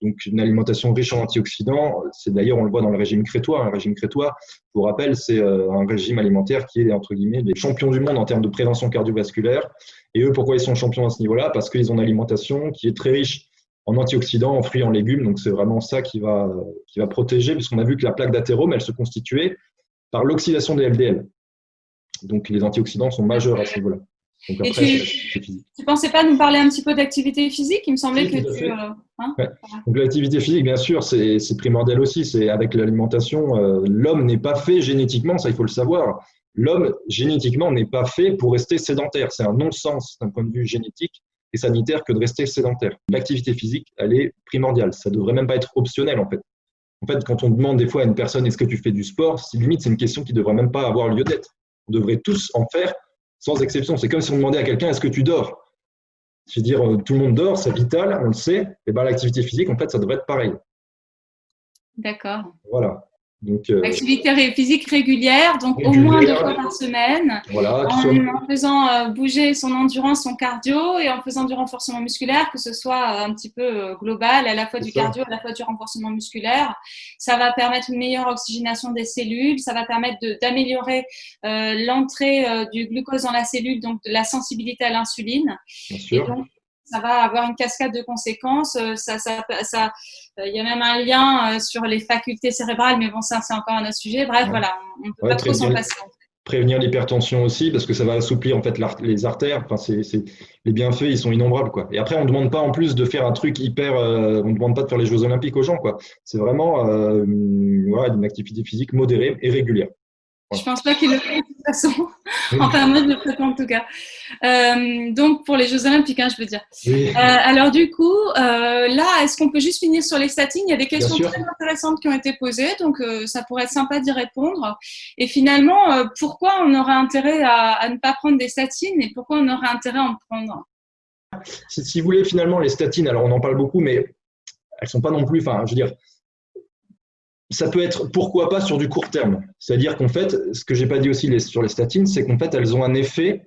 Donc, une alimentation riche en antioxydants, c'est d'ailleurs, on le voit dans le régime crétois. Un régime crétois, je vous rappelle, c'est un régime alimentaire qui est, entre guillemets, des champions du monde en termes de prévention cardiovasculaire. Et eux, pourquoi ils sont champions à ce niveau-là? Parce qu'ils ont une alimentation qui est très riche en antioxydants, en fruits, en légumes. Donc, c'est vraiment ça qui va protéger, puisqu'on a vu que la plaque d'athérome, elle se constituait par l'oxydation des LDL. Donc, les antioxydants sont majeurs à ce niveau-là. Donc, Et après, c'est physique. tu pensais pas nous parler un petit peu d'activité physique? Il me semblait Oui, que tout à fait. Hein, Ouais. voilà. Donc l'activité physique, bien sûr, c'est primordial aussi. C'est avec l'alimentation, l'homme n'est pas fait génétiquement, ça il faut le savoir. L'homme génétiquement n'est pas fait pour rester sédentaire. C'est un non-sens d'un point de vue génétique et sanitaire que de rester sédentaire. L'activité physique, elle est primordiale. Ça devrait même pas être optionnel en fait. En fait, quand on demande des fois à une personne est-ce que tu fais du sport, limite c'est une question qui devrait même pas avoir lieu d'être. On devrait tous en faire sans exception. C'est comme si on demandait à quelqu'un est-ce que tu dors. Je veux dire, tout le monde dort, c'est vital, on le sait. Et ben l'activité physique, en fait, ça devrait être pareil. D'accord. Voilà. Donc, Activité physique régulière, donc au moins 2 fois régulière, par semaine, voilà, qui soit, en faisant bouger son endurance, son cardio et en faisant du renforcement musculaire, que ce soit un petit peu global, à la fois c'est du ça. cardio, à la fois du renforcement musculaire. Ça va permettre une meilleure oxygénation des cellules, ça va permettre d'améliorer l'entrée du glucose dans la cellule, donc de la sensibilité à l'insuline. Bien Et sûr. donc, ça va avoir une cascade de conséquences. Il y a même un lien sur les facultés cérébrales, mais bon, ça, c'est encore un autre sujet. Bref, Ouais. voilà, on ne peut Ouais, pas trop s'en passer. prévenir l'hypertension aussi, parce que ça va assouplir en fait les artères. Enfin, les bienfaits, ils sont innombrables, quoi. Et après, on ne demande pas en plus de faire un truc hyper. On ne demande pas de faire les Jeux Olympiques aux gens, quoi. C'est vraiment voilà, une activité physique modérée et régulière. Je Voilà. pense pas qu'il le fait de toute façon. Oui. Enfin, moi, je le ferai pas en tout cas. Donc, pour les Jeux Olympiques, hein, je veux dire. Oui, Alors, du coup, là, est-ce qu'on peut juste finir sur les statines? Il y a des bien questions sûr. très intéressantes qui ont été posées, donc ça pourrait être sympa d'y répondre. Et finalement, pourquoi on aurait intérêt à ne pas prendre des statines et pourquoi on aurait intérêt à en prendre? Si vous voulez, finalement, les statines, alors on en parle beaucoup, mais elles sont pas non plus. Enfin, je veux dire, ça peut être pourquoi pas sur du court terme. C'est-à-dire qu'en fait, ce que j'ai pas dit aussi sur les statines, c'est qu'en fait, elles ont un effet,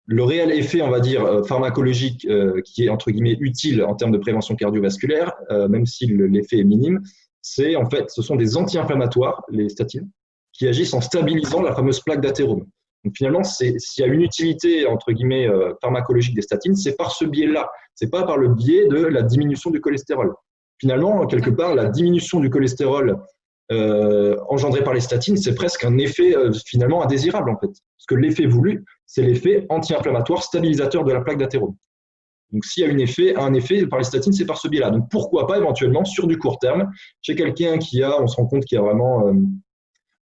le réel effet, on va dire, pharmacologique, qui est entre guillemets utile en termes de prévention cardiovasculaire, même si l'effet est minime, c'est en fait, ce sont des anti-inflammatoires, les statines, qui agissent en stabilisant la fameuse plaque d'athérome. Donc finalement, s'il y a une utilité entre guillemets pharmacologique des statines, c'est par ce biais-là. C'est pas par le biais de la diminution du cholestérol. Finalement, quelque part, la diminution du cholestérol engendré par les statines, c'est presque un effet finalement indésirable en fait. Parce que l'effet voulu, c'est l'effet anti-inflammatoire stabilisateur de la plaque d'athérome. Donc s'il y a un effet par les statines, c'est par ce biais-là. Donc pourquoi pas éventuellement sur du court terme, chez quelqu'un on se rend compte qu'il y a vraiment,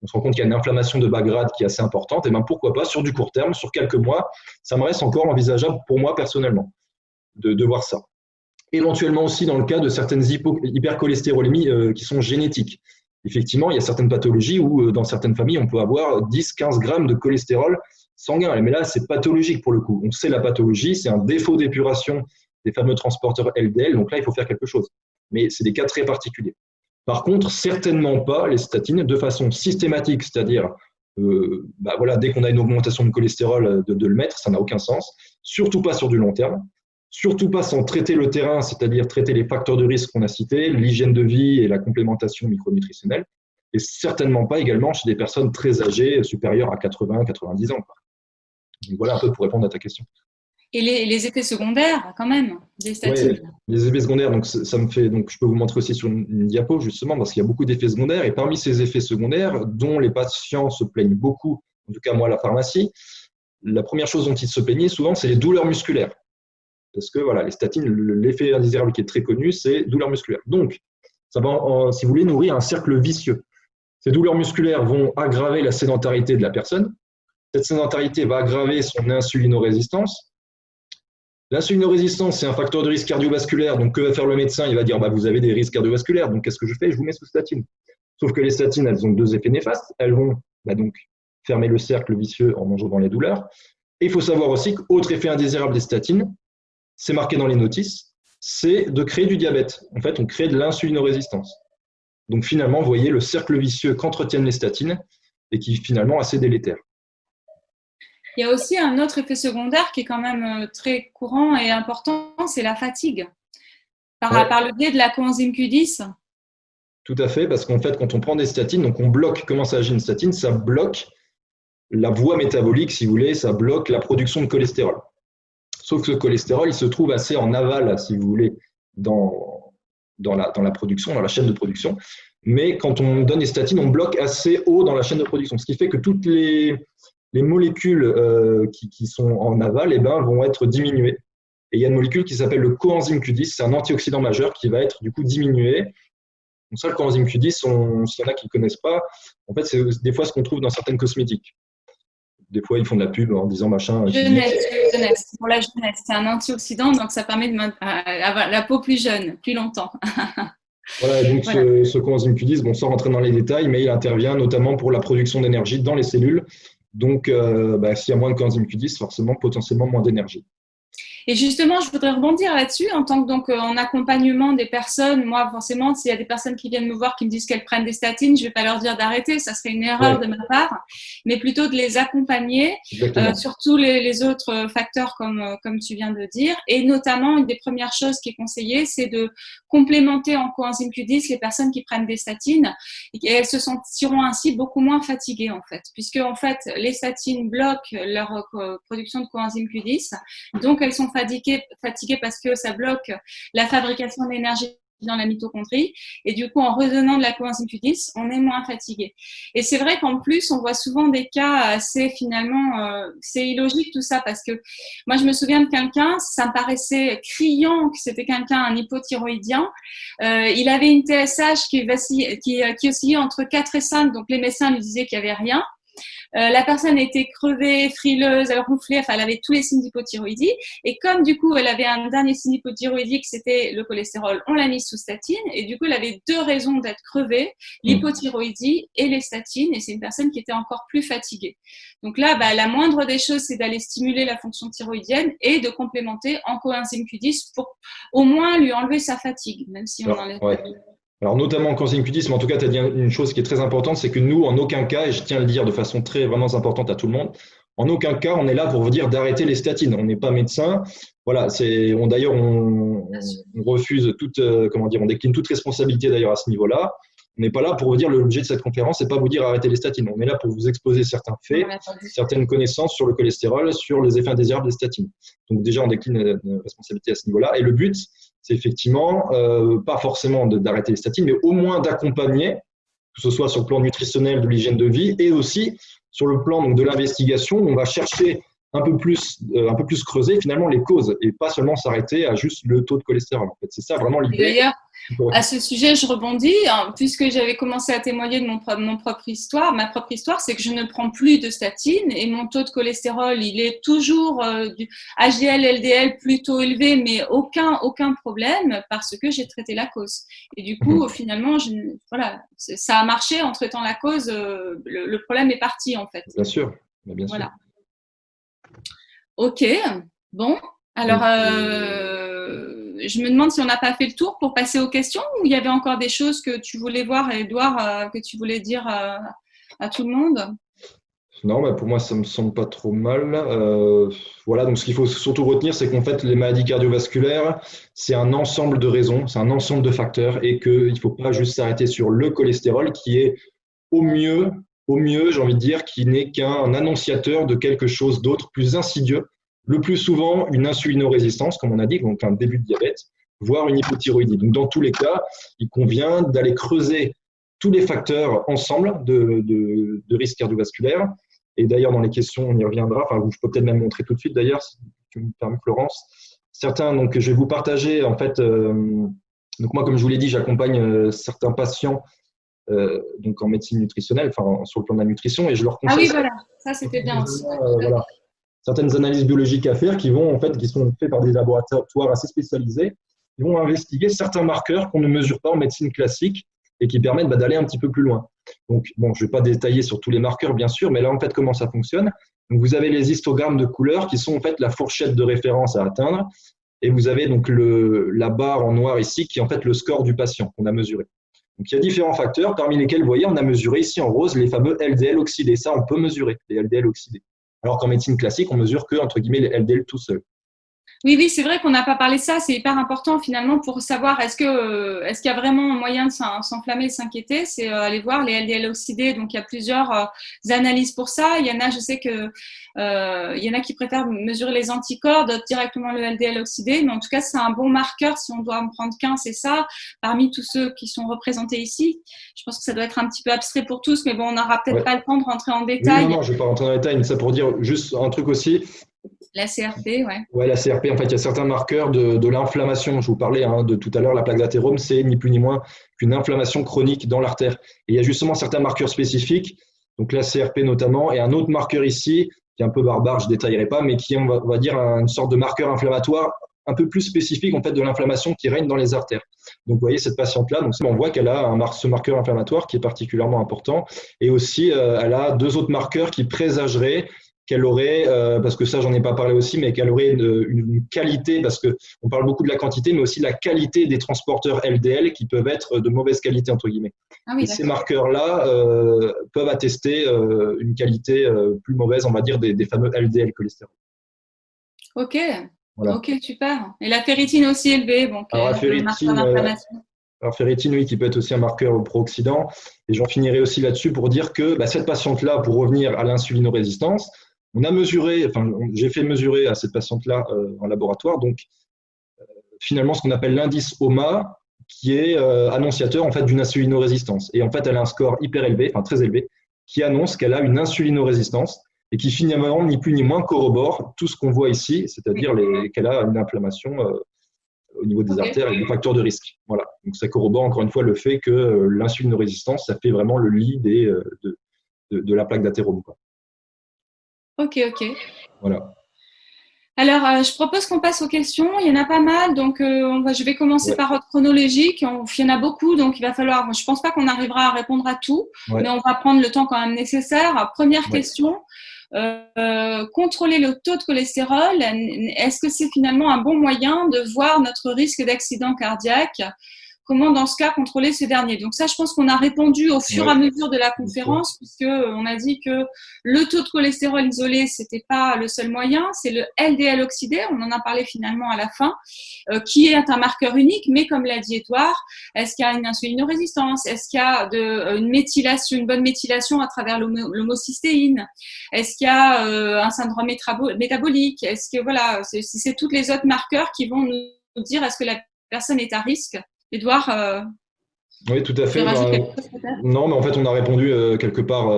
on se rend compte qu'il y a une inflammation de bas grade qui est assez importante, et bien pourquoi pas sur du court terme, sur quelques mois, ça me reste encore envisageable pour moi personnellement de voir ça. Éventuellement aussi dans le cas de certaines hypercholestérolémies qui sont génétiques. Effectivement, il y a certaines pathologies où, dans certaines familles, on peut avoir 10-15 grammes de cholestérol sanguin. Mais là, c'est pathologique pour le coup. On sait la pathologie, c'est un défaut d'épuration des fameux transporteurs LDL. Donc là, il faut faire quelque chose. Mais c'est des cas très particuliers. Par contre, certainement pas les statines de façon systématique, c'est-à-dire voilà, dès qu'on a une augmentation de cholestérol, de le mettre, ça n'a aucun sens. Surtout pas sur du long terme. Surtout pas sans traiter le terrain, c'est-à-dire traiter les facteurs de risque qu'on a cités, l'hygiène de vie et la complémentation micronutritionnelle. Et certainement pas également chez des personnes très âgées, supérieures à 80-90 ans. Donc voilà un peu pour répondre à ta question. Et les effets secondaires, quand même, des statines. Ouais, les effets secondaires, donc ça me fait, donc je peux vous montrer aussi sur une diapo justement, parce qu'il y a beaucoup d'effets secondaires. Et parmi ces effets secondaires, dont les patients se plaignent beaucoup, en tout cas moi à la pharmacie, la première chose dont ils se plaignaient souvent, c'est les douleurs musculaires. Parce que voilà, les statines, l'effet indésirable qui est très connu, c'est douleur musculaire. Donc, ça va, si vous voulez, nourrir un cercle vicieux. Ces douleurs musculaires vont aggraver la sédentarité de la personne. Cette sédentarité va aggraver son insulinorésistance. L'insulinorésistance, c'est un facteur de risque cardiovasculaire. Donc, que va faire le médecin? Il va dire, vous avez des risques cardiovasculaires. Donc, qu'est-ce que je fais? Je vous mets sous statine. Sauf que les statines, elles ont 2 effets néfastes. Elles vont donc fermer le cercle vicieux en engendrant les douleurs. Et il faut savoir aussi qu'autre effet indésirable des statines, c'est marqué dans les notices, c'est de créer du diabète. En fait, on crée de l'insulinorésistance. Donc finalement, vous voyez le cercle vicieux qu'entretiennent les statines et qui est finalement assez délétère. Il y a aussi un autre effet secondaire qui est quand même très courant et important, c'est la fatigue. Par le biais de la coenzyme Q10. Tout à fait, parce qu'en fait, quand on prend des statines, donc on bloque, comment ça agit une statine? Ça bloque la voie métabolique, si vous voulez, ça bloque la production de cholestérol. Sauf que ce cholestérol, il se trouve assez en aval, si vous voulez, dans la production, dans la chaîne de production. Mais quand on donne des statines, on bloque assez haut dans la chaîne de production. Ce qui fait que toutes les molécules qui sont en aval vont être diminuées. Et il y a une molécule qui s'appelle le coenzyme Q10, c'est un antioxydant majeur qui va être du coup diminué. Donc ça, le coenzyme Q10, s'il y en a qui ne connaissent pas, en fait, c'est des fois ce qu'on trouve dans certaines cosmétiques. Des fois, ils font de la pub en disant machin. Jeunesse, pour la jeunesse. C'est un antioxydant, donc ça permet d'avoir la peau plus jeune, plus longtemps. Voilà, donc Voilà. ce coenzyme Q10, bon, sans rentrer dans les détails, mais il intervient notamment pour la production d'énergie dans les cellules. Donc, s'il y a moins de coenzyme Q10, forcément, potentiellement moins d'énergie. Et justement, je voudrais rebondir là-dessus en tant que en accompagnement des personnes. Moi, forcément, s'il y a des personnes qui viennent me voir qui me disent qu'elles prennent des statines, je ne vais pas leur dire d'arrêter, ça serait une erreur de ma part, mais plutôt de les accompagner sur tous les autres facteurs comme tu viens de dire. Et notamment, une des premières choses qui est conseillée, c'est de complémenter en coenzyme Q10 les personnes qui prennent des statines et elles se sentiront ainsi beaucoup moins fatiguées en fait, puisque en fait les statines bloquent leur production de coenzyme Q10, donc elles sont fatiguées parce que ça bloque la fabrication d'énergie dans la mitochondrie et du coup en redonnant de la coenzyme Q10 on est moins fatigué. Et c'est vrai qu'en plus on voit souvent des cas assez finalement c'est illogique tout ça, parce que moi je me souviens de quelqu'un, ça me paraissait criant que c'était quelqu'un, un hypothyroïdien, il avait une TSH qui oscillait entre 4 et 5, donc les médecins lui disaient qu'il n'y avait rien. La personne était crevée, frileuse, elle ronflait, enfin elle avait tous les signes d'hypothyroïdie. Et comme du coup elle avait un dernier signe d'hypothyroïdie, c'était le cholestérol, on l'a mise sous statine. Et du coup elle avait deux raisons d'être crevée, l'hypothyroïdie et les statines. Et c'est une personne qui était encore plus fatiguée. Donc là, la moindre des choses, c'est d'aller stimuler la fonction thyroïdienne et de complémenter en coenzyme Q10 pour au moins lui enlever sa fatigue, même si on enlève pas. Alors, notamment en coenzyme Q10, mais en tout cas, tu as dit une chose qui est très importante, c'est que nous, en aucun cas, et je tiens à le dire de façon très vraiment importante à tout le monde, en aucun cas, on est là pour vous dire d'arrêter les statines. On n'est pas médecin. Voilà, d'ailleurs, on refuse toute, on décline toute responsabilité d'ailleurs à ce niveau-là. On n'est pas là pour vous dire, l'objet de cette conférence, c'est pas vous dire arrêter les statines. On est là pour vous exposer certains faits, certaines connaissances sur le cholestérol, sur les effets indésirables des statines. Donc déjà, on décline une responsabilité à ce niveau-là. Et le but, c'est effectivement pas forcément d'arrêter les statines, mais au moins d'accompagner, que ce soit sur le plan nutritionnel, de l'hygiène de vie, et aussi sur le plan donc, de l'investigation, où on va chercher un peu plus creuser finalement les causes, et pas seulement s'arrêter à juste le taux de cholestérol. En fait, c'est ça vraiment l'idée. D'ailleurs, à ce sujet, je rebondis, puisque j'avais commencé à témoigner de ma propre histoire, c'est que je ne prends plus de statine et mon taux de cholestérol, il est toujours du HDL, LDL plutôt élevé, mais aucun problème parce que j'ai traité la cause. Et du coup, finalement, ça a marché en traitant la cause, le problème est parti en fait. Bien sûr, bien sûr. Voilà. Ok, bon, alors je me demande si on n'a pas fait le tour pour passer aux questions, ou il y avait encore des choses que tu voulais voir, Edouard, que tu voulais dire à tout le monde? Non, pour moi, ça me semble pas trop mal. Voilà, donc ce qu'il faut surtout retenir, c'est qu'en fait, les maladies cardiovasculaires, c'est un ensemble de raisons, c'est un ensemble de facteurs, et qu'il ne faut pas juste s'arrêter sur le cholestérol, qui est au mieux, j'ai envie de dire, qui n'est qu'un annonciateur de quelque chose d'autre, plus insidieux, le plus souvent une insulinorésistance, comme on a dit, donc un début de diabète, voire une hypothyroïdie. Donc dans tous les cas, il convient d'aller creuser tous les facteurs ensemble de risque cardiovasculaire. Et d'ailleurs, dans les questions, on y reviendra. Enfin, je peux peut-être même montrer tout de suite, d'ailleurs, si tu me permets, Florence. Certains, donc, je vais vous partager, en fait, donc moi, comme je vous l'ai dit, j'accompagne certains patients donc en médecine nutritionnelle, enfin, sur le plan de la nutrition, et je leur conseille. Ah oui, voilà, ça c'était bien aussi. Voilà, certaines analyses biologiques à faire qui sont faites par des laboratoires assez spécialisés, qui vont investiguer certains marqueurs qu'on ne mesure pas en médecine classique et qui permettent d'aller un petit peu plus loin. Donc, bon, je ne vais pas détailler sur tous les marqueurs, bien sûr, mais là, en fait, comment ça fonctionne? Donc, vous avez les histogrammes de couleurs qui sont en fait la fourchette de référence à atteindre, et vous avez donc la barre en noir ici qui est en fait le score du patient qu'on a mesuré. Donc, il y a différents facteurs, parmi lesquels, vous voyez, on a mesuré ici en rose les fameux LDL oxydés. Ça, on peut mesurer, les LDL oxydés. Alors qu'en médecine classique, on mesure que, entre guillemets, les LDL tout seul. Oui, c'est vrai qu'on n'a pas parlé de ça. C'est hyper important finalement pour savoir est-ce qu'il y a vraiment moyen de s'enflammer, de s'inquiéter. C'est aller voir les LDL oxydés. Donc il y a plusieurs analyses pour ça. Il y en a, je sais que il y en a qui préfèrent mesurer les anticorps, d'autres directement le LDL oxydé. Mais en tout cas, c'est un bon marqueur. Si on doit en prendre qu'un, c'est ça. Parmi tous ceux qui sont représentés ici, je pense que ça doit être un petit peu abstrait pour tous, mais bon, on n'aura peut-être pas le temps de rentrer en détail. Oui, non, je ne vais pas rentrer en détail, mais ça pour dire juste un truc aussi. La CRP, ouais. Ouais, la CRP, en fait, il y a certains marqueurs de l'inflammation. Je vous parlais de tout à l'heure, la plaque d'athérome, c'est ni plus ni moins qu'une inflammation chronique dans l'artère. Et il y a justement certains marqueurs spécifiques, donc la CRP notamment, et un autre marqueur ici, qui est un peu barbare, je ne détaillerai pas, mais qui est, on va dire, une sorte de marqueur inflammatoire un peu plus spécifique en fait, de l'inflammation qui règne dans les artères. Donc, vous voyez, cette patiente-là, donc, on voit qu'elle a ce marqueur inflammatoire qui est particulièrement important. Et aussi, elle a deux autres marqueurs qui présageraient qu'elle aurait, parce que ça, j'en ai pas parlé aussi, mais qu'elle aurait une qualité, parce qu'on parle beaucoup de la quantité, mais aussi la qualité des transporteurs LDL qui peuvent être de mauvaise qualité, entre guillemets. Ah oui, et ces marqueurs-là peuvent attester une qualité plus mauvaise, on va dire, des fameux LDL cholestérol. Ok, Voilà. ok, super. Et la ferritine aussi élevée, bon, Alors, la un marqueur d'inflammation. Alors, ferritine, oui, qui peut être aussi un marqueur pro-oxydant. Et j'en finirai aussi là-dessus pour dire que cette patiente-là, pour revenir à l'insulinorésistance, on a mesuré, j'ai fait mesurer à cette patiente-là en laboratoire, donc finalement ce qu'on appelle l'indice OMA, qui est annonciateur en fait d'une insulinorésistance. Et en fait, elle a un score hyper élevé, enfin très élevé, qui annonce qu'elle a une insulinorésistance et qui finalement, ni plus ni moins, corrobore tout ce qu'on voit ici, c'est-à-dire qu'elle a une inflammation au niveau des artères et des facteurs de risque. Voilà. Donc ça corrobore encore une fois le fait que l'insulinorésistance, ça fait vraiment le lit de la plaque d'athérome. Ok. Voilà. Alors, je propose qu'on passe aux questions. Il y en a pas mal, donc je vais commencer par ordre chronologique. Il y en a beaucoup, donc il va falloir. Je pense pas qu'on arrivera à répondre à tout, mais on va prendre le temps quand même nécessaire. Première question. Contrôler le taux de cholestérol, est-ce que c'est finalement un bon moyen de voir notre risque d'accident cardiaque? Comment, dans ce cas, contrôler ce dernier? Donc ça, je pense qu'on a répondu au fur et à mesure de la conférence, puisqu'on a dit que le taux de cholestérol isolé, c'était pas le seul moyen, c'est le LDL oxydé, on en a parlé finalement à la fin, qui est un marqueur unique, mais comme l'a dit Édouard, est-ce qu'il y a une insulinorésistance? Est-ce qu'il y a une méthylation, une bonne méthylation à travers l'homocystéine? Est-ce qu'il y a un syndrome métabolique? Est-ce que voilà, c'est tous les autres marqueurs qui vont nous dire est-ce que la personne est à risque? Édouard, oui, tout à fait. Non, mais en fait, on a répondu quelque part.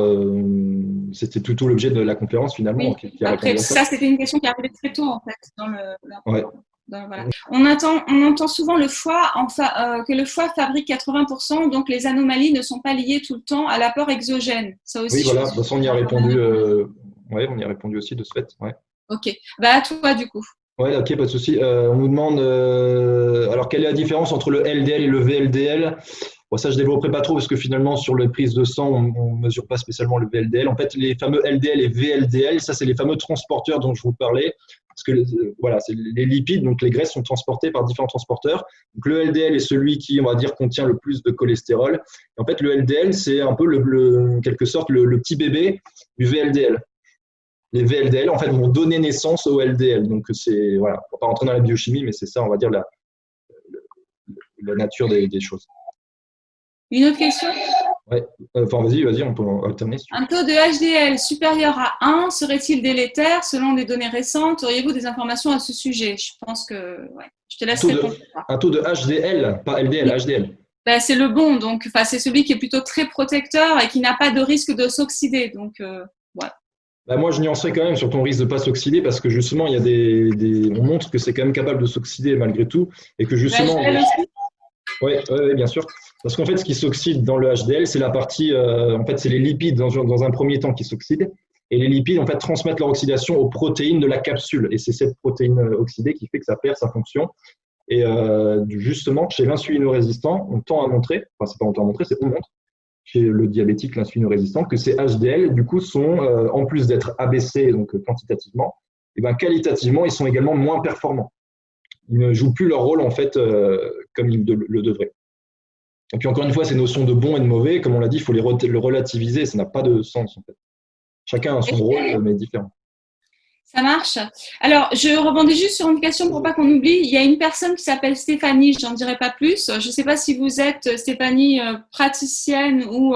C'était tout l'objet de la conférence finalement. Oui. Qui a Après, répondu à ça. c'était une question qui arrivait très tôt en fait dans le. Ouais. Voilà. On entend souvent que le foie fabrique 80%, donc les anomalies ne sont pas liées tout le temps à l'apport exogène. Ça aussi. Oui, voilà. De toute façon, on y a répondu. Ouais, on y a répondu aussi de ce fait. Ouais. Ok. Bah à toi du coup. Ouais, ok, pas de souci. On nous demande alors quelle est la différence entre le LDL et le VLDL? Bon, ça, je ne développerai pas trop parce que finalement, sur les prises de sang, on ne mesure pas spécialement le VLDL. En fait, les fameux LDL et VLDL, ça, c'est les fameux transporteurs dont je vous parlais. Parce que voilà, c'est les lipides, donc les graisses sont transportées par différents transporteurs. Donc, le LDL est celui qui, on va dire, contient le plus de cholestérol. Et en fait, le LDL, c'est un peu, en quelque sorte, le petit bébé du VLDL. Les VLDL, en fait, vont donner naissance au LDL. Donc, c'est, voilà, on ne va pas rentrer dans la biochimie, mais c'est ça, on va dire, la nature des choses. Une autre question? Ouais. Enfin, vas-y, on peut alterner. Si un taux de HDL supérieur à 1 serait-il délétère selon des données récentes? Auriez-vous des informations à ce sujet? Je pense que, ouais. Je te laisse répondre. Un taux de HDL, pas LDL, oui. HDL. Ben, c'est le bon, donc c'est celui qui est plutôt très protecteur et qui n'a pas de risque de s'oxyder. Donc, voilà. Bah moi, je nuancerais quand même sur ton risque de ne pas s'oxyder parce que justement, il y a on montre que c'est quand même capable de s'oxyder malgré tout et que justement. Oui, bien sûr. Parce qu'en fait, ce qui s'oxyde dans le HDL, c'est la partie, en fait, c'est les lipides dans un premier temps qui s'oxydent. Et les lipides, en fait, transmettent leur oxydation aux protéines de la capsule. Et c'est cette protéine oxydée qui fait que ça perd sa fonction. Et justement, chez l'insulinorésistant, on tend à montrer, enfin, c'est pas on tend à montrer, c'est on montre, chez le diabétique, l'insulinorésistant, que ces HDL, du coup, sont, en plus d'être abaissés donc, quantitativement, et ben, qualitativement, ils sont également moins performants. Ils ne jouent plus leur rôle, en fait, comme ils le devraient. Et puis, encore une fois, ces notions de bon et de mauvais, comme on l'a dit, il faut le relativiser, ça n'a pas de sens, en fait. Chacun a son rôle, mais différent. Ça marche. Alors, je rebondis juste sur une question pour pas qu'on oublie. Il y a une personne qui s'appelle Stéphanie, j'en dirai pas plus. Je ne sais pas si vous êtes, Stéphanie, praticienne ou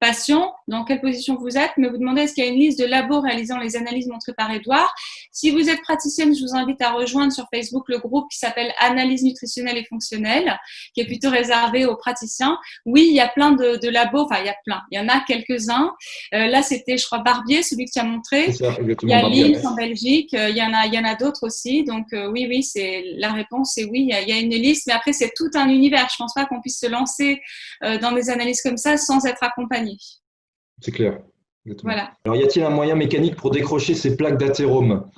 patient, dans quelle position vous êtes, mais vous demandez est-ce qu'il y a une liste de labos réalisant les analyses montrées par Édouard. Si vous êtes praticienne, je vous invite à rejoindre sur Facebook le groupe qui s'appelle Analyse nutritionnelle et fonctionnelle, qui est plutôt réservé aux praticiens. Oui, il y a plein de labos, enfin il y a plein, il y en a quelques-uns. Là, c'était, je crois, Barbier, celui que tu as montré. C'est ça, exactement. Il y a Lille, Linz, en Belgique. Il y en a d'autres aussi. Donc, oui, la réponse, c'est oui, il y a une liste. Mais après, c'est tout un univers. Je ne pense pas qu'on puisse se lancer dans des analyses comme ça sans être accompagné. C'est clair. Exactement. Voilà. Alors, y a-t-il un moyen mécanique pour décrocher ces plaques d'athérome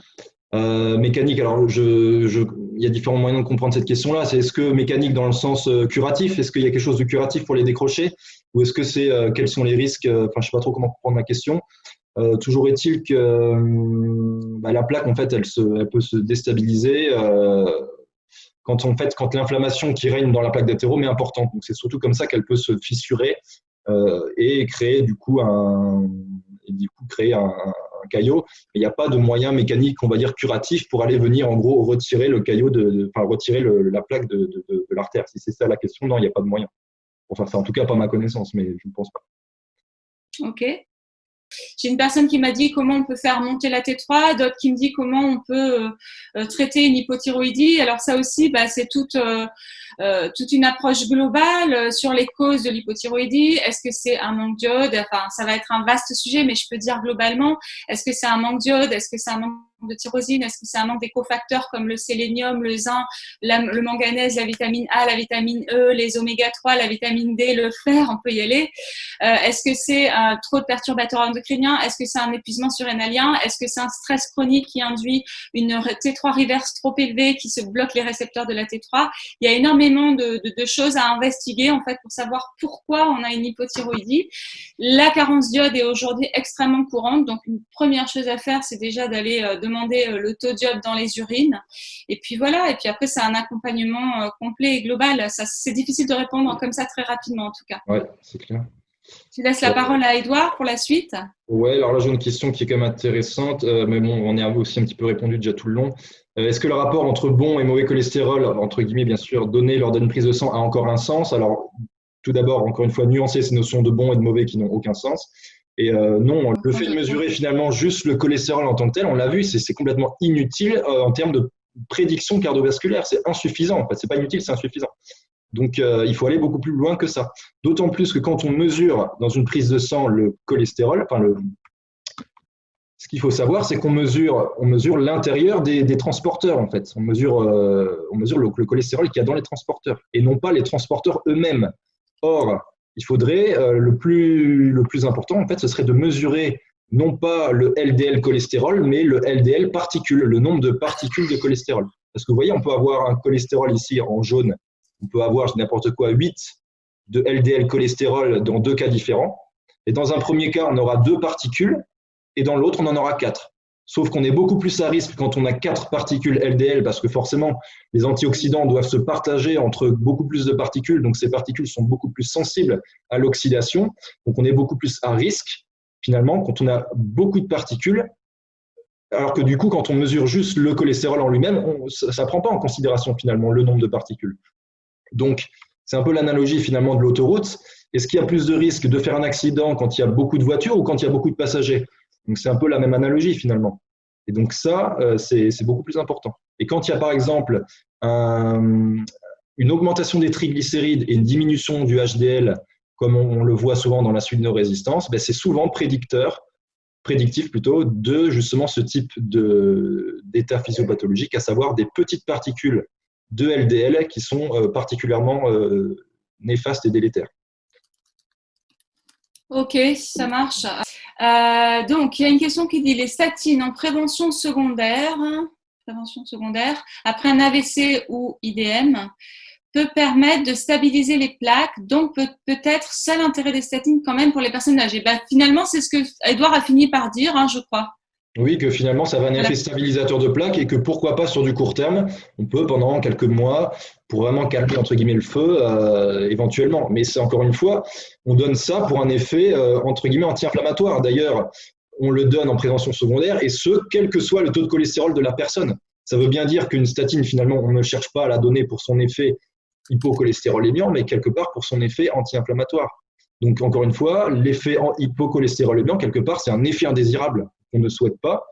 mécanique, alors il y a différents moyens de comprendre cette question-là. C'est est-ce que mécanique dans le sens curatif, est-ce qu'il y a quelque chose de curatif pour les décrocher, ou est-ce que c'est quels sont les risques, enfin je sais pas trop comment comprendre ma question. Toujours est-il que la plaque en fait elle peut se déstabiliser quand l'inflammation qui règne dans la plaque d'athérome est importante. Donc c'est surtout comme ça qu'elle peut se fissurer et créer du coup un caillot. Il n'y a pas de moyen mécanique, on va dire, curatif pour aller venir, en gros, retirer le caillot, retirer la plaque de l'artère. Si c'est ça la question, non, il n'y a pas de moyen. Enfin, c'est en tout cas pas ma connaissance, mais je ne pense pas. Ok. J'ai une personne qui m'a dit comment on peut faire monter la T3, d'autres qui me dit comment on peut traiter une hypothyroïdie. Alors ça aussi, c'est toute une approche globale sur les causes de l'hypothyroïdie. Est-ce que c'est un manque d'iode? Enfin, ça va être un vaste sujet, mais je peux dire globalement, est-ce que c'est un manque d'iode? Est-ce que c'est un manque de tyrosine? Est-ce que c'est un manque des cofacteurs comme le sélénium, le zinc, le manganèse, la vitamine A, la vitamine E, les oméga 3, la vitamine D, le fer? On peut y aller. Est-ce que c'est trop de perturbateurs endocriniens? Est-ce que c'est un épuisement surrénalien? Est-ce que c'est un stress chronique qui induit une T3 reverse trop élevée qui se bloque les récepteurs de la T3? Il y a énormément de choses à investiguer en fait pour savoir pourquoi on a une hypothyroïdie. La carence d'iode est aujourd'hui extrêmement courante, donc une première chose à faire, c'est déjà d'aller demander le taux d'iode dans les urines. Et puis voilà, et puis après c'est un accompagnement complet et global. Ça, c'est difficile de répondre comme ça très rapidement en tout cas. Ouais, c'est clair. Je laisse la parole à Edouard pour la suite. Ouais, alors là j'ai une question qui est quand même intéressante, mais bon, on y a aussi un petit peu répondu déjà tout le long. Est-ce que le rapport entre bon et mauvais cholestérol, entre guillemets bien sûr, donné lors d'une prise de sang a encore un sens? Alors tout d'abord, encore une fois, nuancer ces notions de bon et de mauvais qui n'ont aucun sens. Et non, le fait de mesurer finalement juste le cholestérol en tant que tel, on l'a vu, c'est complètement inutile en termes de prédiction cardiovasculaire. C'est insuffisant. En fait, c'est pas inutile, c'est insuffisant. Donc, il faut aller beaucoup plus loin que ça. D'autant plus que quand on mesure dans une prise de sang le cholestérol, ce qu'il faut savoir, c'est qu'on mesure l'intérieur des transporteurs, en fait. On mesure le cholestérol qu'il y a dans les transporteurs et non pas les transporteurs eux-mêmes. Or, il faudrait, le plus important, en fait, ce serait de mesurer non pas le LDL cholestérol, mais le LDL particules, le nombre de particules de cholestérol. Parce que vous voyez, on peut avoir un cholestérol ici en jaune. On peut avoir n'importe quoi 8 de LDL cholestérol dans deux cas différents. Et dans un premier cas, on aura 2 particules et dans l'autre, on en aura 4. Sauf qu'on est beaucoup plus à risque quand on a 4 particules LDL parce que forcément, les antioxydants doivent se partager entre beaucoup plus de particules. Donc, ces particules sont beaucoup plus sensibles à l'oxydation. Donc, on est beaucoup plus à risque finalement quand on a beaucoup de particules. Alors que du coup, quand on mesure juste le cholestérol en lui-même, ça ne prend pas en considération finalement le nombre de particules. Donc, c'est un peu l'analogie finalement de l'autoroute. Est-ce qu'il y a plus de risque de faire un accident quand il y a beaucoup de voitures ou quand il y a beaucoup de passagers? Donc, c'est un peu la même analogie finalement. Et donc, ça, c'est beaucoup plus important. Et quand il y a par exemple une augmentation des triglycérides et une diminution du HDL, comme on le voit souvent dans la sulfurylrésistance, c'est souvent prédictif plutôt de justement ce type d'état physiopathologique, à savoir des petites particules de LDL qui sont particulièrement néfastes et délétères. Ok, ça marche. Donc, il y a une question qui dit les statines en prévention secondaire après un AVC ou IDM peut permettre de stabiliser les plaques, donc peut-être seul intérêt des statines quand même pour les personnes âgées. Finalement, c'est ce que Edouard a fini par dire, je crois. Oui, que finalement, ça va un effet stabilisateur de plaques et que pourquoi pas sur du court terme, on peut pendant quelques mois, pour vraiment calmer entre guillemets le feu, éventuellement. Mais c'est encore une fois, on donne ça pour un effet entre guillemets anti-inflammatoire. D'ailleurs, on le donne en prévention secondaire et ce, quel que soit le taux de cholestérol de la personne. Ça veut bien dire qu'une statine, finalement, on ne cherche pas à la donner pour son effet hypocholestérolémiant, mais quelque part pour son effet anti-inflammatoire. Donc, encore une fois, l'effet hypocholestérolémiant, quelque part, c'est un effet indésirable qu'on ne souhaite pas.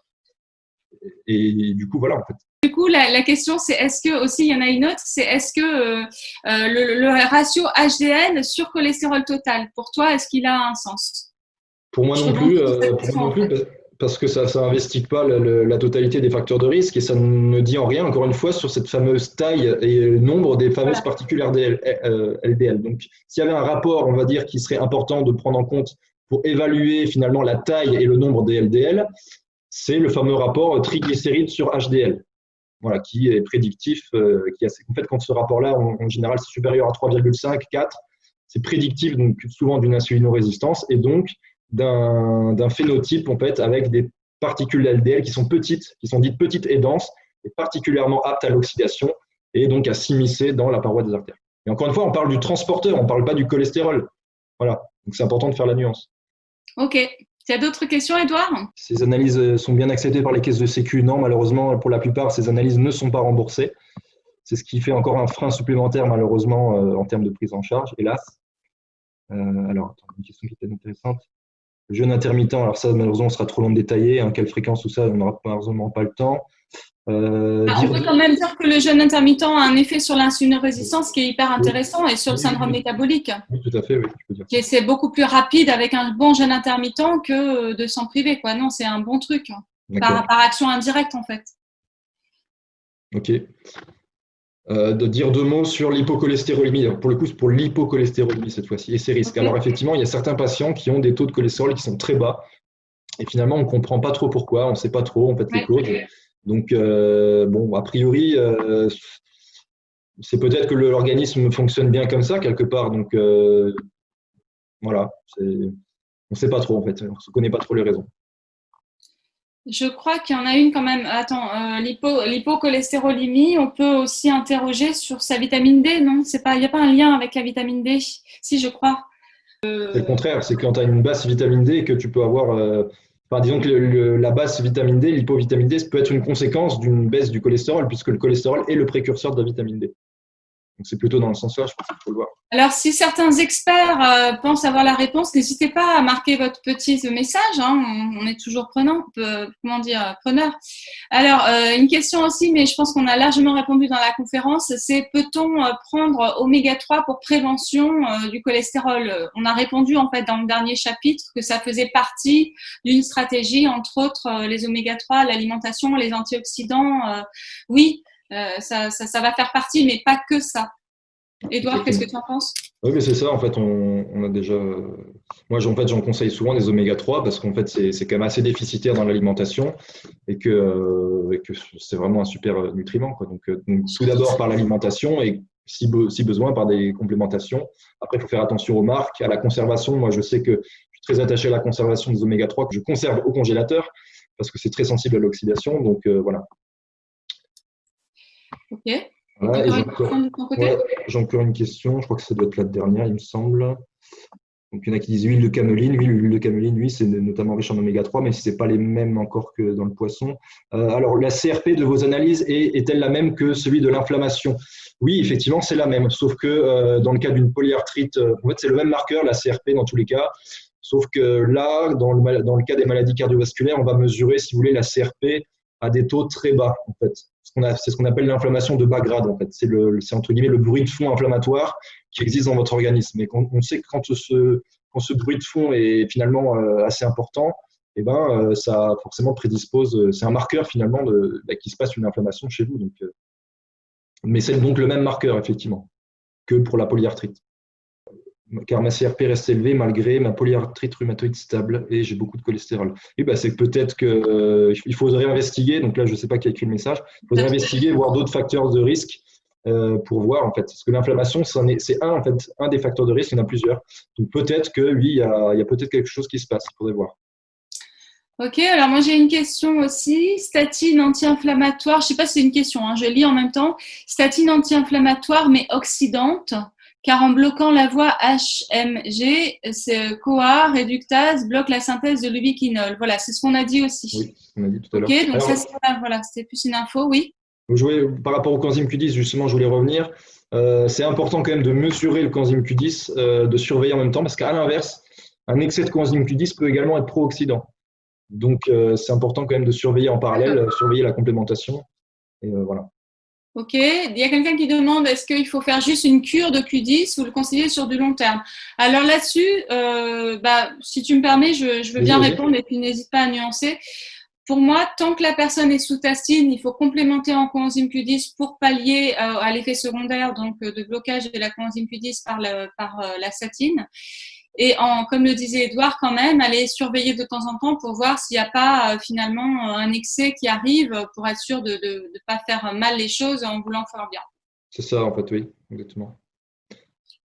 Et du coup, voilà, en fait. Du coup, la question, c'est est-ce que, aussi, il y en a une autre, c'est est-ce que le ratio HDL sur cholestérol total, pour toi, est-ce qu'il a un sens? Pour moi non plus. parce que ça n'investigue pas la totalité des facteurs de risque et ça ne dit en rien, encore une fois, sur cette fameuse taille et le nombre des fameuses particules LDL. Donc, s'il y avait un rapport, on va dire, qui serait important de prendre en compte pour évaluer finalement la taille et le nombre des LDL, c'est le fameux rapport triglycérides sur HDL. Voilà, qui est prédictif, en fait, quand ce rapport-là, en général, c'est supérieur à 3,5, 4, c'est prédictif, donc souvent d'une insulinorésistance et donc d'un phénotype en fait, avec des particules LDL qui sont petites, qui sont dites petites et denses, et particulièrement aptes à l'oxydation et donc à s'immiscer dans la paroi des artères. Et encore une fois, on parle du transporteur, on ne parle pas du cholestérol. Voilà, donc c'est important de faire la nuance. Ok. Tu as d'autres questions, Edouard? Ces analyses sont bien acceptées par les caisses de sécu? Non, malheureusement, pour la plupart, ces analyses ne sont pas remboursées. C'est ce qui fait encore un frein supplémentaire, malheureusement, en termes de prise en charge, hélas. Alors, une question qui est intéressante. Le jeûne intermittent, alors ça, malheureusement, on sera trop long de détailler. Quelle fréquence, tout ça, on n'aura malheureusement pas le temps. On peut quand même dire que le jeûne intermittent a un effet sur l'insulinorésistance qui est hyper intéressant et sur le syndrome métabolique. Oui, tout à fait, oui. Je peux dire ça. C'est beaucoup plus rapide avec un bon jeûne intermittent que de s'en priver, quoi. Non, c'est un bon truc. Par action indirecte, en fait. Ok. De dire 2 mots sur l'hypocholestérolémie. Pour le coup, c'est pour l'hypocholestérolémie cette fois-ci et ses risques. Alors effectivement, il y a certains patients qui ont des taux de cholestérol qui sont très bas et finalement, on ne comprend pas trop pourquoi, on ne sait pas trop en fait les causes. Donc, bon, a priori, c'est peut-être que l'organisme fonctionne bien comme ça quelque part. Donc, voilà, on ne sait pas trop en fait, on ne connaît pas trop les raisons. Je crois qu'il y en a une quand même. Attends, l'hypocholestérolémie, on peut aussi interroger sur sa vitamine D, non? Il n'y a pas un lien avec la vitamine D? Si, je crois. C'est le contraire, c'est quand tu as une basse vitamine D que tu peux avoir. Enfin, disons que la basse vitamine D, l'hypovitamine D, peut être une conséquence d'une baisse du cholestérol, puisque le cholestérol est le précurseur de la vitamine D. Donc c'est plutôt dans le sens là, je pense qu'il faut le voir. Alors, si certains experts pensent avoir la réponse, n'hésitez pas à marquer votre petit message. On est toujours preneur. Alors, une question aussi, mais je pense qu'on a largement répondu dans la conférence, c'est peut-on prendre oméga 3 pour prévention du cholestérol? On a répondu en fait dans le dernier chapitre que ça faisait partie d'une stratégie, entre autres les oméga 3, l'alimentation, les antioxydants. Oui, ça va faire partie, mais pas que ça. Edouard, qu'est-ce que tu en penses? Oui, mais c'est ça, en fait, on a déjà. Moi, j'en conseille souvent des oméga 3 parce qu'en fait, c'est quand même assez déficitaire dans l'alimentation et que c'est vraiment un super nutriment, quoi. Donc, tout d'abord par l'alimentation et si besoin par des complémentations. Après, il faut faire attention aux marques, à la conservation. Moi, je sais que je suis très attaché à la conservation des oméga 3 que je conserve au congélateur parce que c'est très sensible à l'oxydation. Donc, voilà. Ok. Voilà, j'ai encore une question, je crois que ça doit être la dernière, il me semble. Donc, il y en a qui disent huile de cameline. Oui, l'huile de cameline, oui, c'est notamment riche en oméga 3, mais si ce n'est pas les mêmes encore que dans le poisson. Alors, la CRP de vos analyses est-elle la même que celui de l'inflammation? Oui, effectivement, c'est la même, sauf que dans le cas d'une polyarthrite, en fait, c'est le même marqueur, la CRP dans tous les cas, sauf que là, dans le cas des maladies cardiovasculaires, on va mesurer, si vous voulez, la CRP à des taux très bas, en fait. C'est ce qu'on appelle l'inflammation de bas grade, en fait. C'est entre guillemets le bruit de fond inflammatoire qui existe dans votre organisme. Et on sait que quand ce bruit de fond est finalement assez important, eh ben, ça forcément prédispose, c'est un marqueur finalement qu'il se passe une inflammation chez vous. Donc, mais c'est donc le même marqueur, effectivement, que pour la polyarthrite. Car ma CRP reste élevée malgré ma polyarthrite rhumatoïde stable et j'ai beaucoup de cholestérol. Et ben, c'est peut-être qu'il faudrait investiguer, donc là je ne sais pas qui a écrit le message, il faudrait investiguer, voir d'autres facteurs de risque pour voir en fait. Parce que l'inflammation, c'est un des facteurs de risque, il y en a plusieurs. Donc peut-être que oui, il y a peut-être quelque chose qui se passe, il faudrait voir. Ok, alors moi j'ai une question aussi. Statine anti-inflammatoire, je ne sais pas si c'est une question, je lis en même temps. Statine anti-inflammatoire mais oxydante. Car en bloquant la voie HMG, CoA réductase bloque la synthèse de l'ubiquinol. Voilà, c'est ce qu'on a dit aussi. Oui, on a dit tout à l'heure. Ok, donc alors, ça, voilà, c'était plus une info, oui. Par rapport au coenzyme Q10, justement, je voulais revenir. C'est important quand même de mesurer le coenzyme Q10, de surveiller en même temps, parce qu'à l'inverse, un excès de coenzyme Q10 peut également être pro-oxydant. Donc, c'est important quand même de surveiller en parallèle, surveiller la complémentation. Et voilà. Ok. Il y a quelqu'un qui demande est-ce qu'il faut faire juste une cure de Q10 ou le conseiller sur du long terme. Alors là-dessus, si tu me permets, je veux Vas-y, bien vas-y. répondre et puis n'hésite pas à nuancer. Pour moi, tant que la personne est sous tastine, il faut complémenter en coenzyme Q10 pour pallier à l'effet secondaire donc de blocage de la coenzyme Q10 par la statine. Et comme le disait Edouard, quand même, aller surveiller de temps en temps pour voir s'il n'y a pas finalement un excès qui arrive pour être sûr de ne pas faire mal les choses en voulant faire bien. C'est ça, en fait, oui, exactement.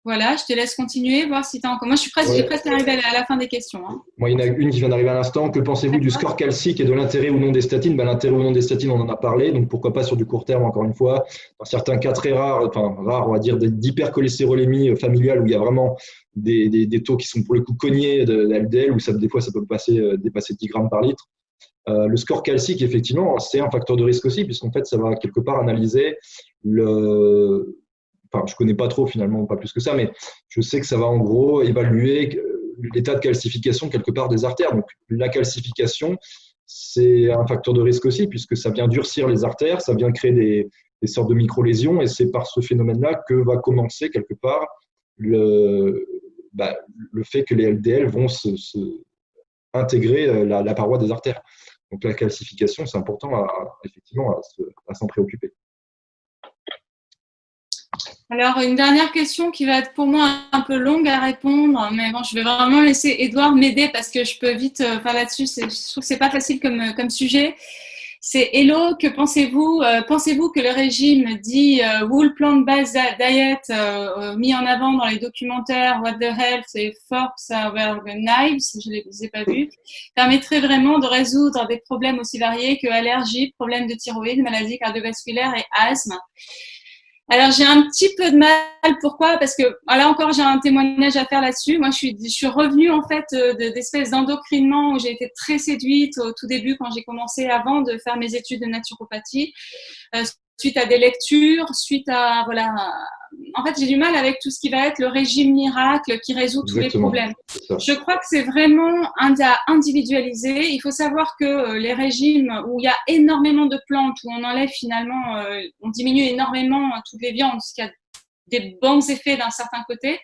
Voilà, je te laisse continuer, voir si tu as encore. Moi, j'ai Ouais. presque arrivé à la fin des questions. Hein. Moi, il y en a une qui vient d'arriver à l'instant. Que pensez-vous du D'accord. score calcique et de l'intérêt ou non des statines? L'intérêt ou non des statines, on en a parlé. Donc, pourquoi pas sur du court terme, encore une fois. Dans certains cas très rares, enfin rares, on va dire, d'hypercholestérolémie familiale où il y a vraiment des taux qui sont pour le coup cognés de LDL, où des fois ça peut dépasser 10 grammes par litre. Le score calcique, effectivement, c'est un facteur de risque aussi, puisqu'en fait, ça va quelque part analyser le. Enfin, je connais pas trop finalement, pas plus que ça, mais je sais que ça va en gros évaluer l'état de calcification quelque part des artères. Donc, la calcification, c'est un facteur de risque aussi, puisque ça vient durcir les artères, ça vient créer des sortes de micro-lésions, et c'est par ce phénomène-là que va commencer quelque part le, le fait que les LDL vont intégrer la paroi des artères. Donc la calcification, c'est important effectivement à s'en préoccuper. Alors, une dernière question qui va être pour moi un peu longue à répondre, mais bon, je vais vraiment laisser Edouard m'aider parce que je peux vite faire là-dessus. Je trouve que c'est pas facile comme sujet. C'est Hello, que pensez-vous Pensez-vous que le régime dit Whole Plant-Based Diet mis en avant dans les documentaires What the Health et Forks Over the Knives, je ne les ai pas vus, permettrait vraiment de résoudre des problèmes aussi variés que allergies, problèmes de thyroïde, maladies cardiovasculaires et asthme? Alors j'ai un petit peu de mal. Pourquoi? Parce que là encore j'ai un témoignage à faire là-dessus. Moi je suis revenue en fait d'espèces d'endocrinement où j'ai été très séduite au tout début quand j'ai commencé avant de faire mes études de naturopathie. Suite à des lectures, suite à voilà. En fait, j'ai du mal avec tout ce qui va être le régime miracle qui résout tous les Exactement, problèmes. c'est ça. Je crois que c'est vraiment individualisé. Il faut savoir que les régimes où il y a énormément de plantes, où on enlève finalement, on diminue énormément toutes les viandes, ce qui a des bons effets d'un certain côté,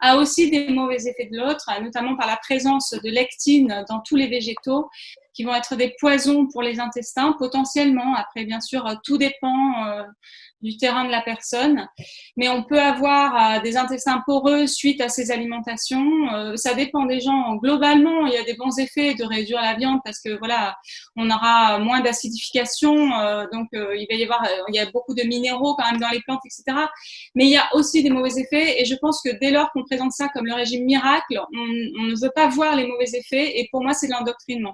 a aussi des mauvais effets de l'autre, notamment par la présence de lectine dans tous les végétaux, qui vont être des poisons pour les intestins, potentiellement. Après, bien sûr, tout dépend du terrain de la personne. Mais on peut avoir des intestins poreux suite à ces alimentations. Ça dépend des gens. Globalement, il y a des bons effets de réduire la viande parce que voilà, on aura moins d'acidification. Il va y avoir, il y a beaucoup de minéraux quand même dans les plantes, etc. Mais il y a aussi des mauvais effets. Et je pense que dès lors qu'on présente ça comme le régime miracle, on ne veut pas voir les mauvais effets. Et pour moi, c'est de l'endoctrinement.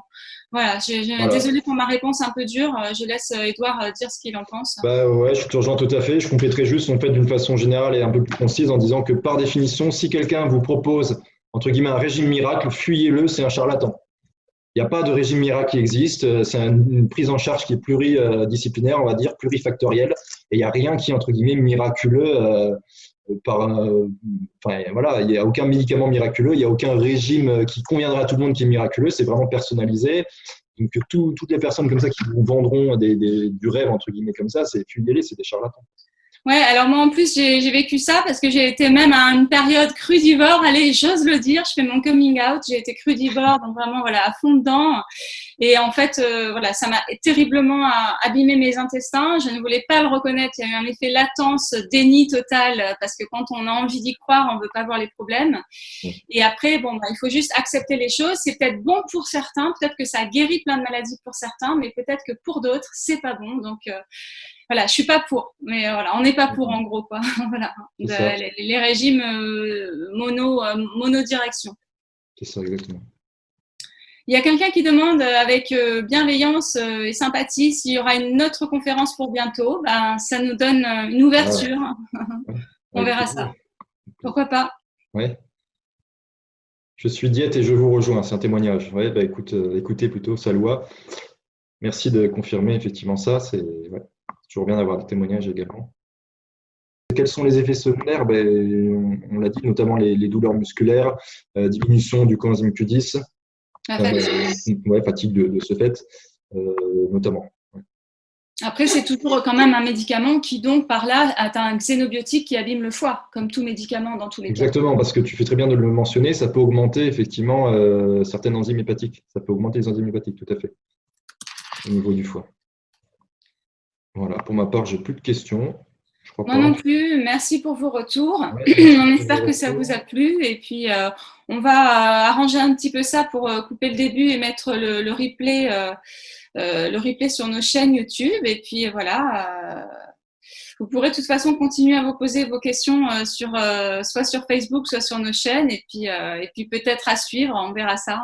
Voilà, Voilà. désolée pour ma réponse un peu dure. Je laisse Edouard dire ce qu'il en pense. Ouais, je te rejoins tout à fait. Je compléterai juste en fait d'une façon générale et un peu plus concise en disant que par définition, si quelqu'un vous propose entre guillemets un régime miracle, fuyez-le, c'est un charlatan. Il n'y a pas de régime miracle qui existe. C'est une prise en charge qui est pluridisciplinaire, on va dire, plurifactorielle. Et il n'y a rien qui est, entre guillemets, miraculeux. Enfin, voilà, il n'y a aucun médicament miraculeux, il n'y a aucun régime qui conviendra à tout le monde qui est miraculeux. C'est vraiment personnalisé. Donc, toutes les personnes comme ça qui vous vendront du rêve, entre guillemets, comme ça, c'est fuyez-les, c'est des charlatans. Ouais, alors moi en plus j'ai vécu ça parce que j'ai été même à une période crudivore. Allez, j'ose le dire, je fais mon coming out. J'ai été crudivore, donc vraiment voilà à fond dedans. Et en fait, voilà, ça m'a terriblement abîmé mes intestins. Je ne voulais pas le reconnaître. Il y a eu un effet latence, déni total, parce que quand on a envie d'y croire, on veut pas voir les problèmes. Et après, bon, il faut juste accepter les choses. C'est peut-être bon pour certains, peut-être que ça guérit plein de maladies pour certains, mais peut-être que pour d'autres, c'est pas bon. Donc voilà, je suis pas pour, mais voilà, on n'est pas pour en gros quoi. Voilà, C'est ça, les régimes monodirection. c'est ça, exactement. Il y a quelqu'un qui demande avec bienveillance et sympathie s'il y aura une autre conférence pour bientôt. Ben, ça nous donne une Ah, ouverture. ouais, On avec verra plaisir. ça. Pourquoi pas? Ouais. Je suis diète et je vous rejoins, c'est un témoignage. Ouais, écoutez plutôt, Salwa. Merci de confirmer effectivement ça. C'est toujours bien d'avoir des témoignages également. Quels sont les effets secondaires? On l'a dit, notamment les douleurs musculaires, diminution du coenzyme Q10, La fatigue. ouais, fatigue de ce fait, notamment. Après, c'est toujours quand même un médicament qui, donc, par là, a un xénobiotique qui abîme le foie, comme tout médicament dans tous les cas. Exactement, parce que tu fais très bien de le mentionner, ça peut augmenter effectivement certaines enzymes hépatiques. Ça peut augmenter les enzymes hépatiques, tout à fait, au niveau du foie. Voilà, pour ma part, j'ai plus de questions. Je crois Moi pas. non plus, merci pour vos retours. Ouais, merci On pour vos espère que ça vous retours. a plu et puis on va arranger un petit peu ça pour couper le début et mettre le replay sur nos chaînes YouTube. Et puis voilà, vous pourrez de toute façon continuer à vous poser vos questions soit sur Facebook, soit sur nos chaînes. Et puis peut-être à suivre, on verra ça.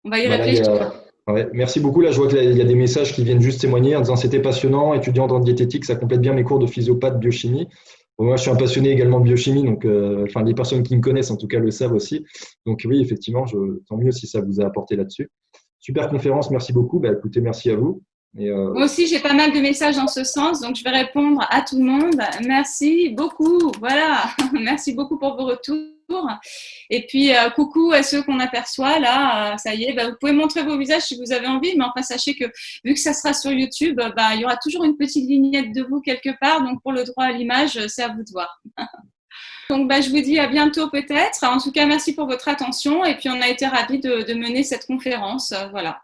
On va y Voilà, réfléchir. ouais, merci beaucoup. Là, je vois qu'il y a des messages qui viennent juste témoigner en disant c'était passionnant, étudiante en diététique, ça complète bien mes cours de physiopathe biochimie. Bon, moi, je suis un passionné également de biochimie, donc enfin, les personnes qui me connaissent en tout cas le savent aussi. Donc oui, effectivement, tant mieux si ça vous a apporté là-dessus. Super conférence, merci beaucoup. Bah, écoutez, merci à vous. Et, Moi aussi, j'ai pas mal de messages dans ce sens, donc je vais répondre à tout le monde. Merci beaucoup. Voilà, merci beaucoup pour vos retours. Et puis, coucou à ceux qu'on aperçoit là. Ça y est, bah, vous pouvez montrer vos visages si vous avez envie, mais enfin, sachez que vu que ça sera sur YouTube, bah, il y aura toujours une petite vignette de vous quelque part. Donc, pour le droit à l'image, c'est à vous de voir. Donc, bah, je vous dis à bientôt peut-être. En tout cas, merci pour votre attention. Et puis, on a été ravis de mener cette conférence. Voilà.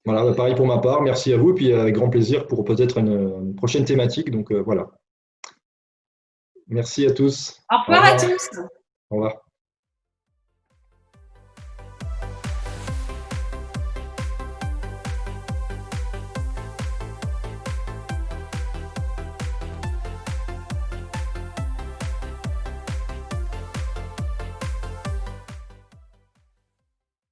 voilà, bah, pareil pour ma part, merci à vous, et puis avec grand plaisir pour peut-être une prochaine thématique. Donc voilà. Merci à tous. Au Au revoir à revoir. tous. Au revoir.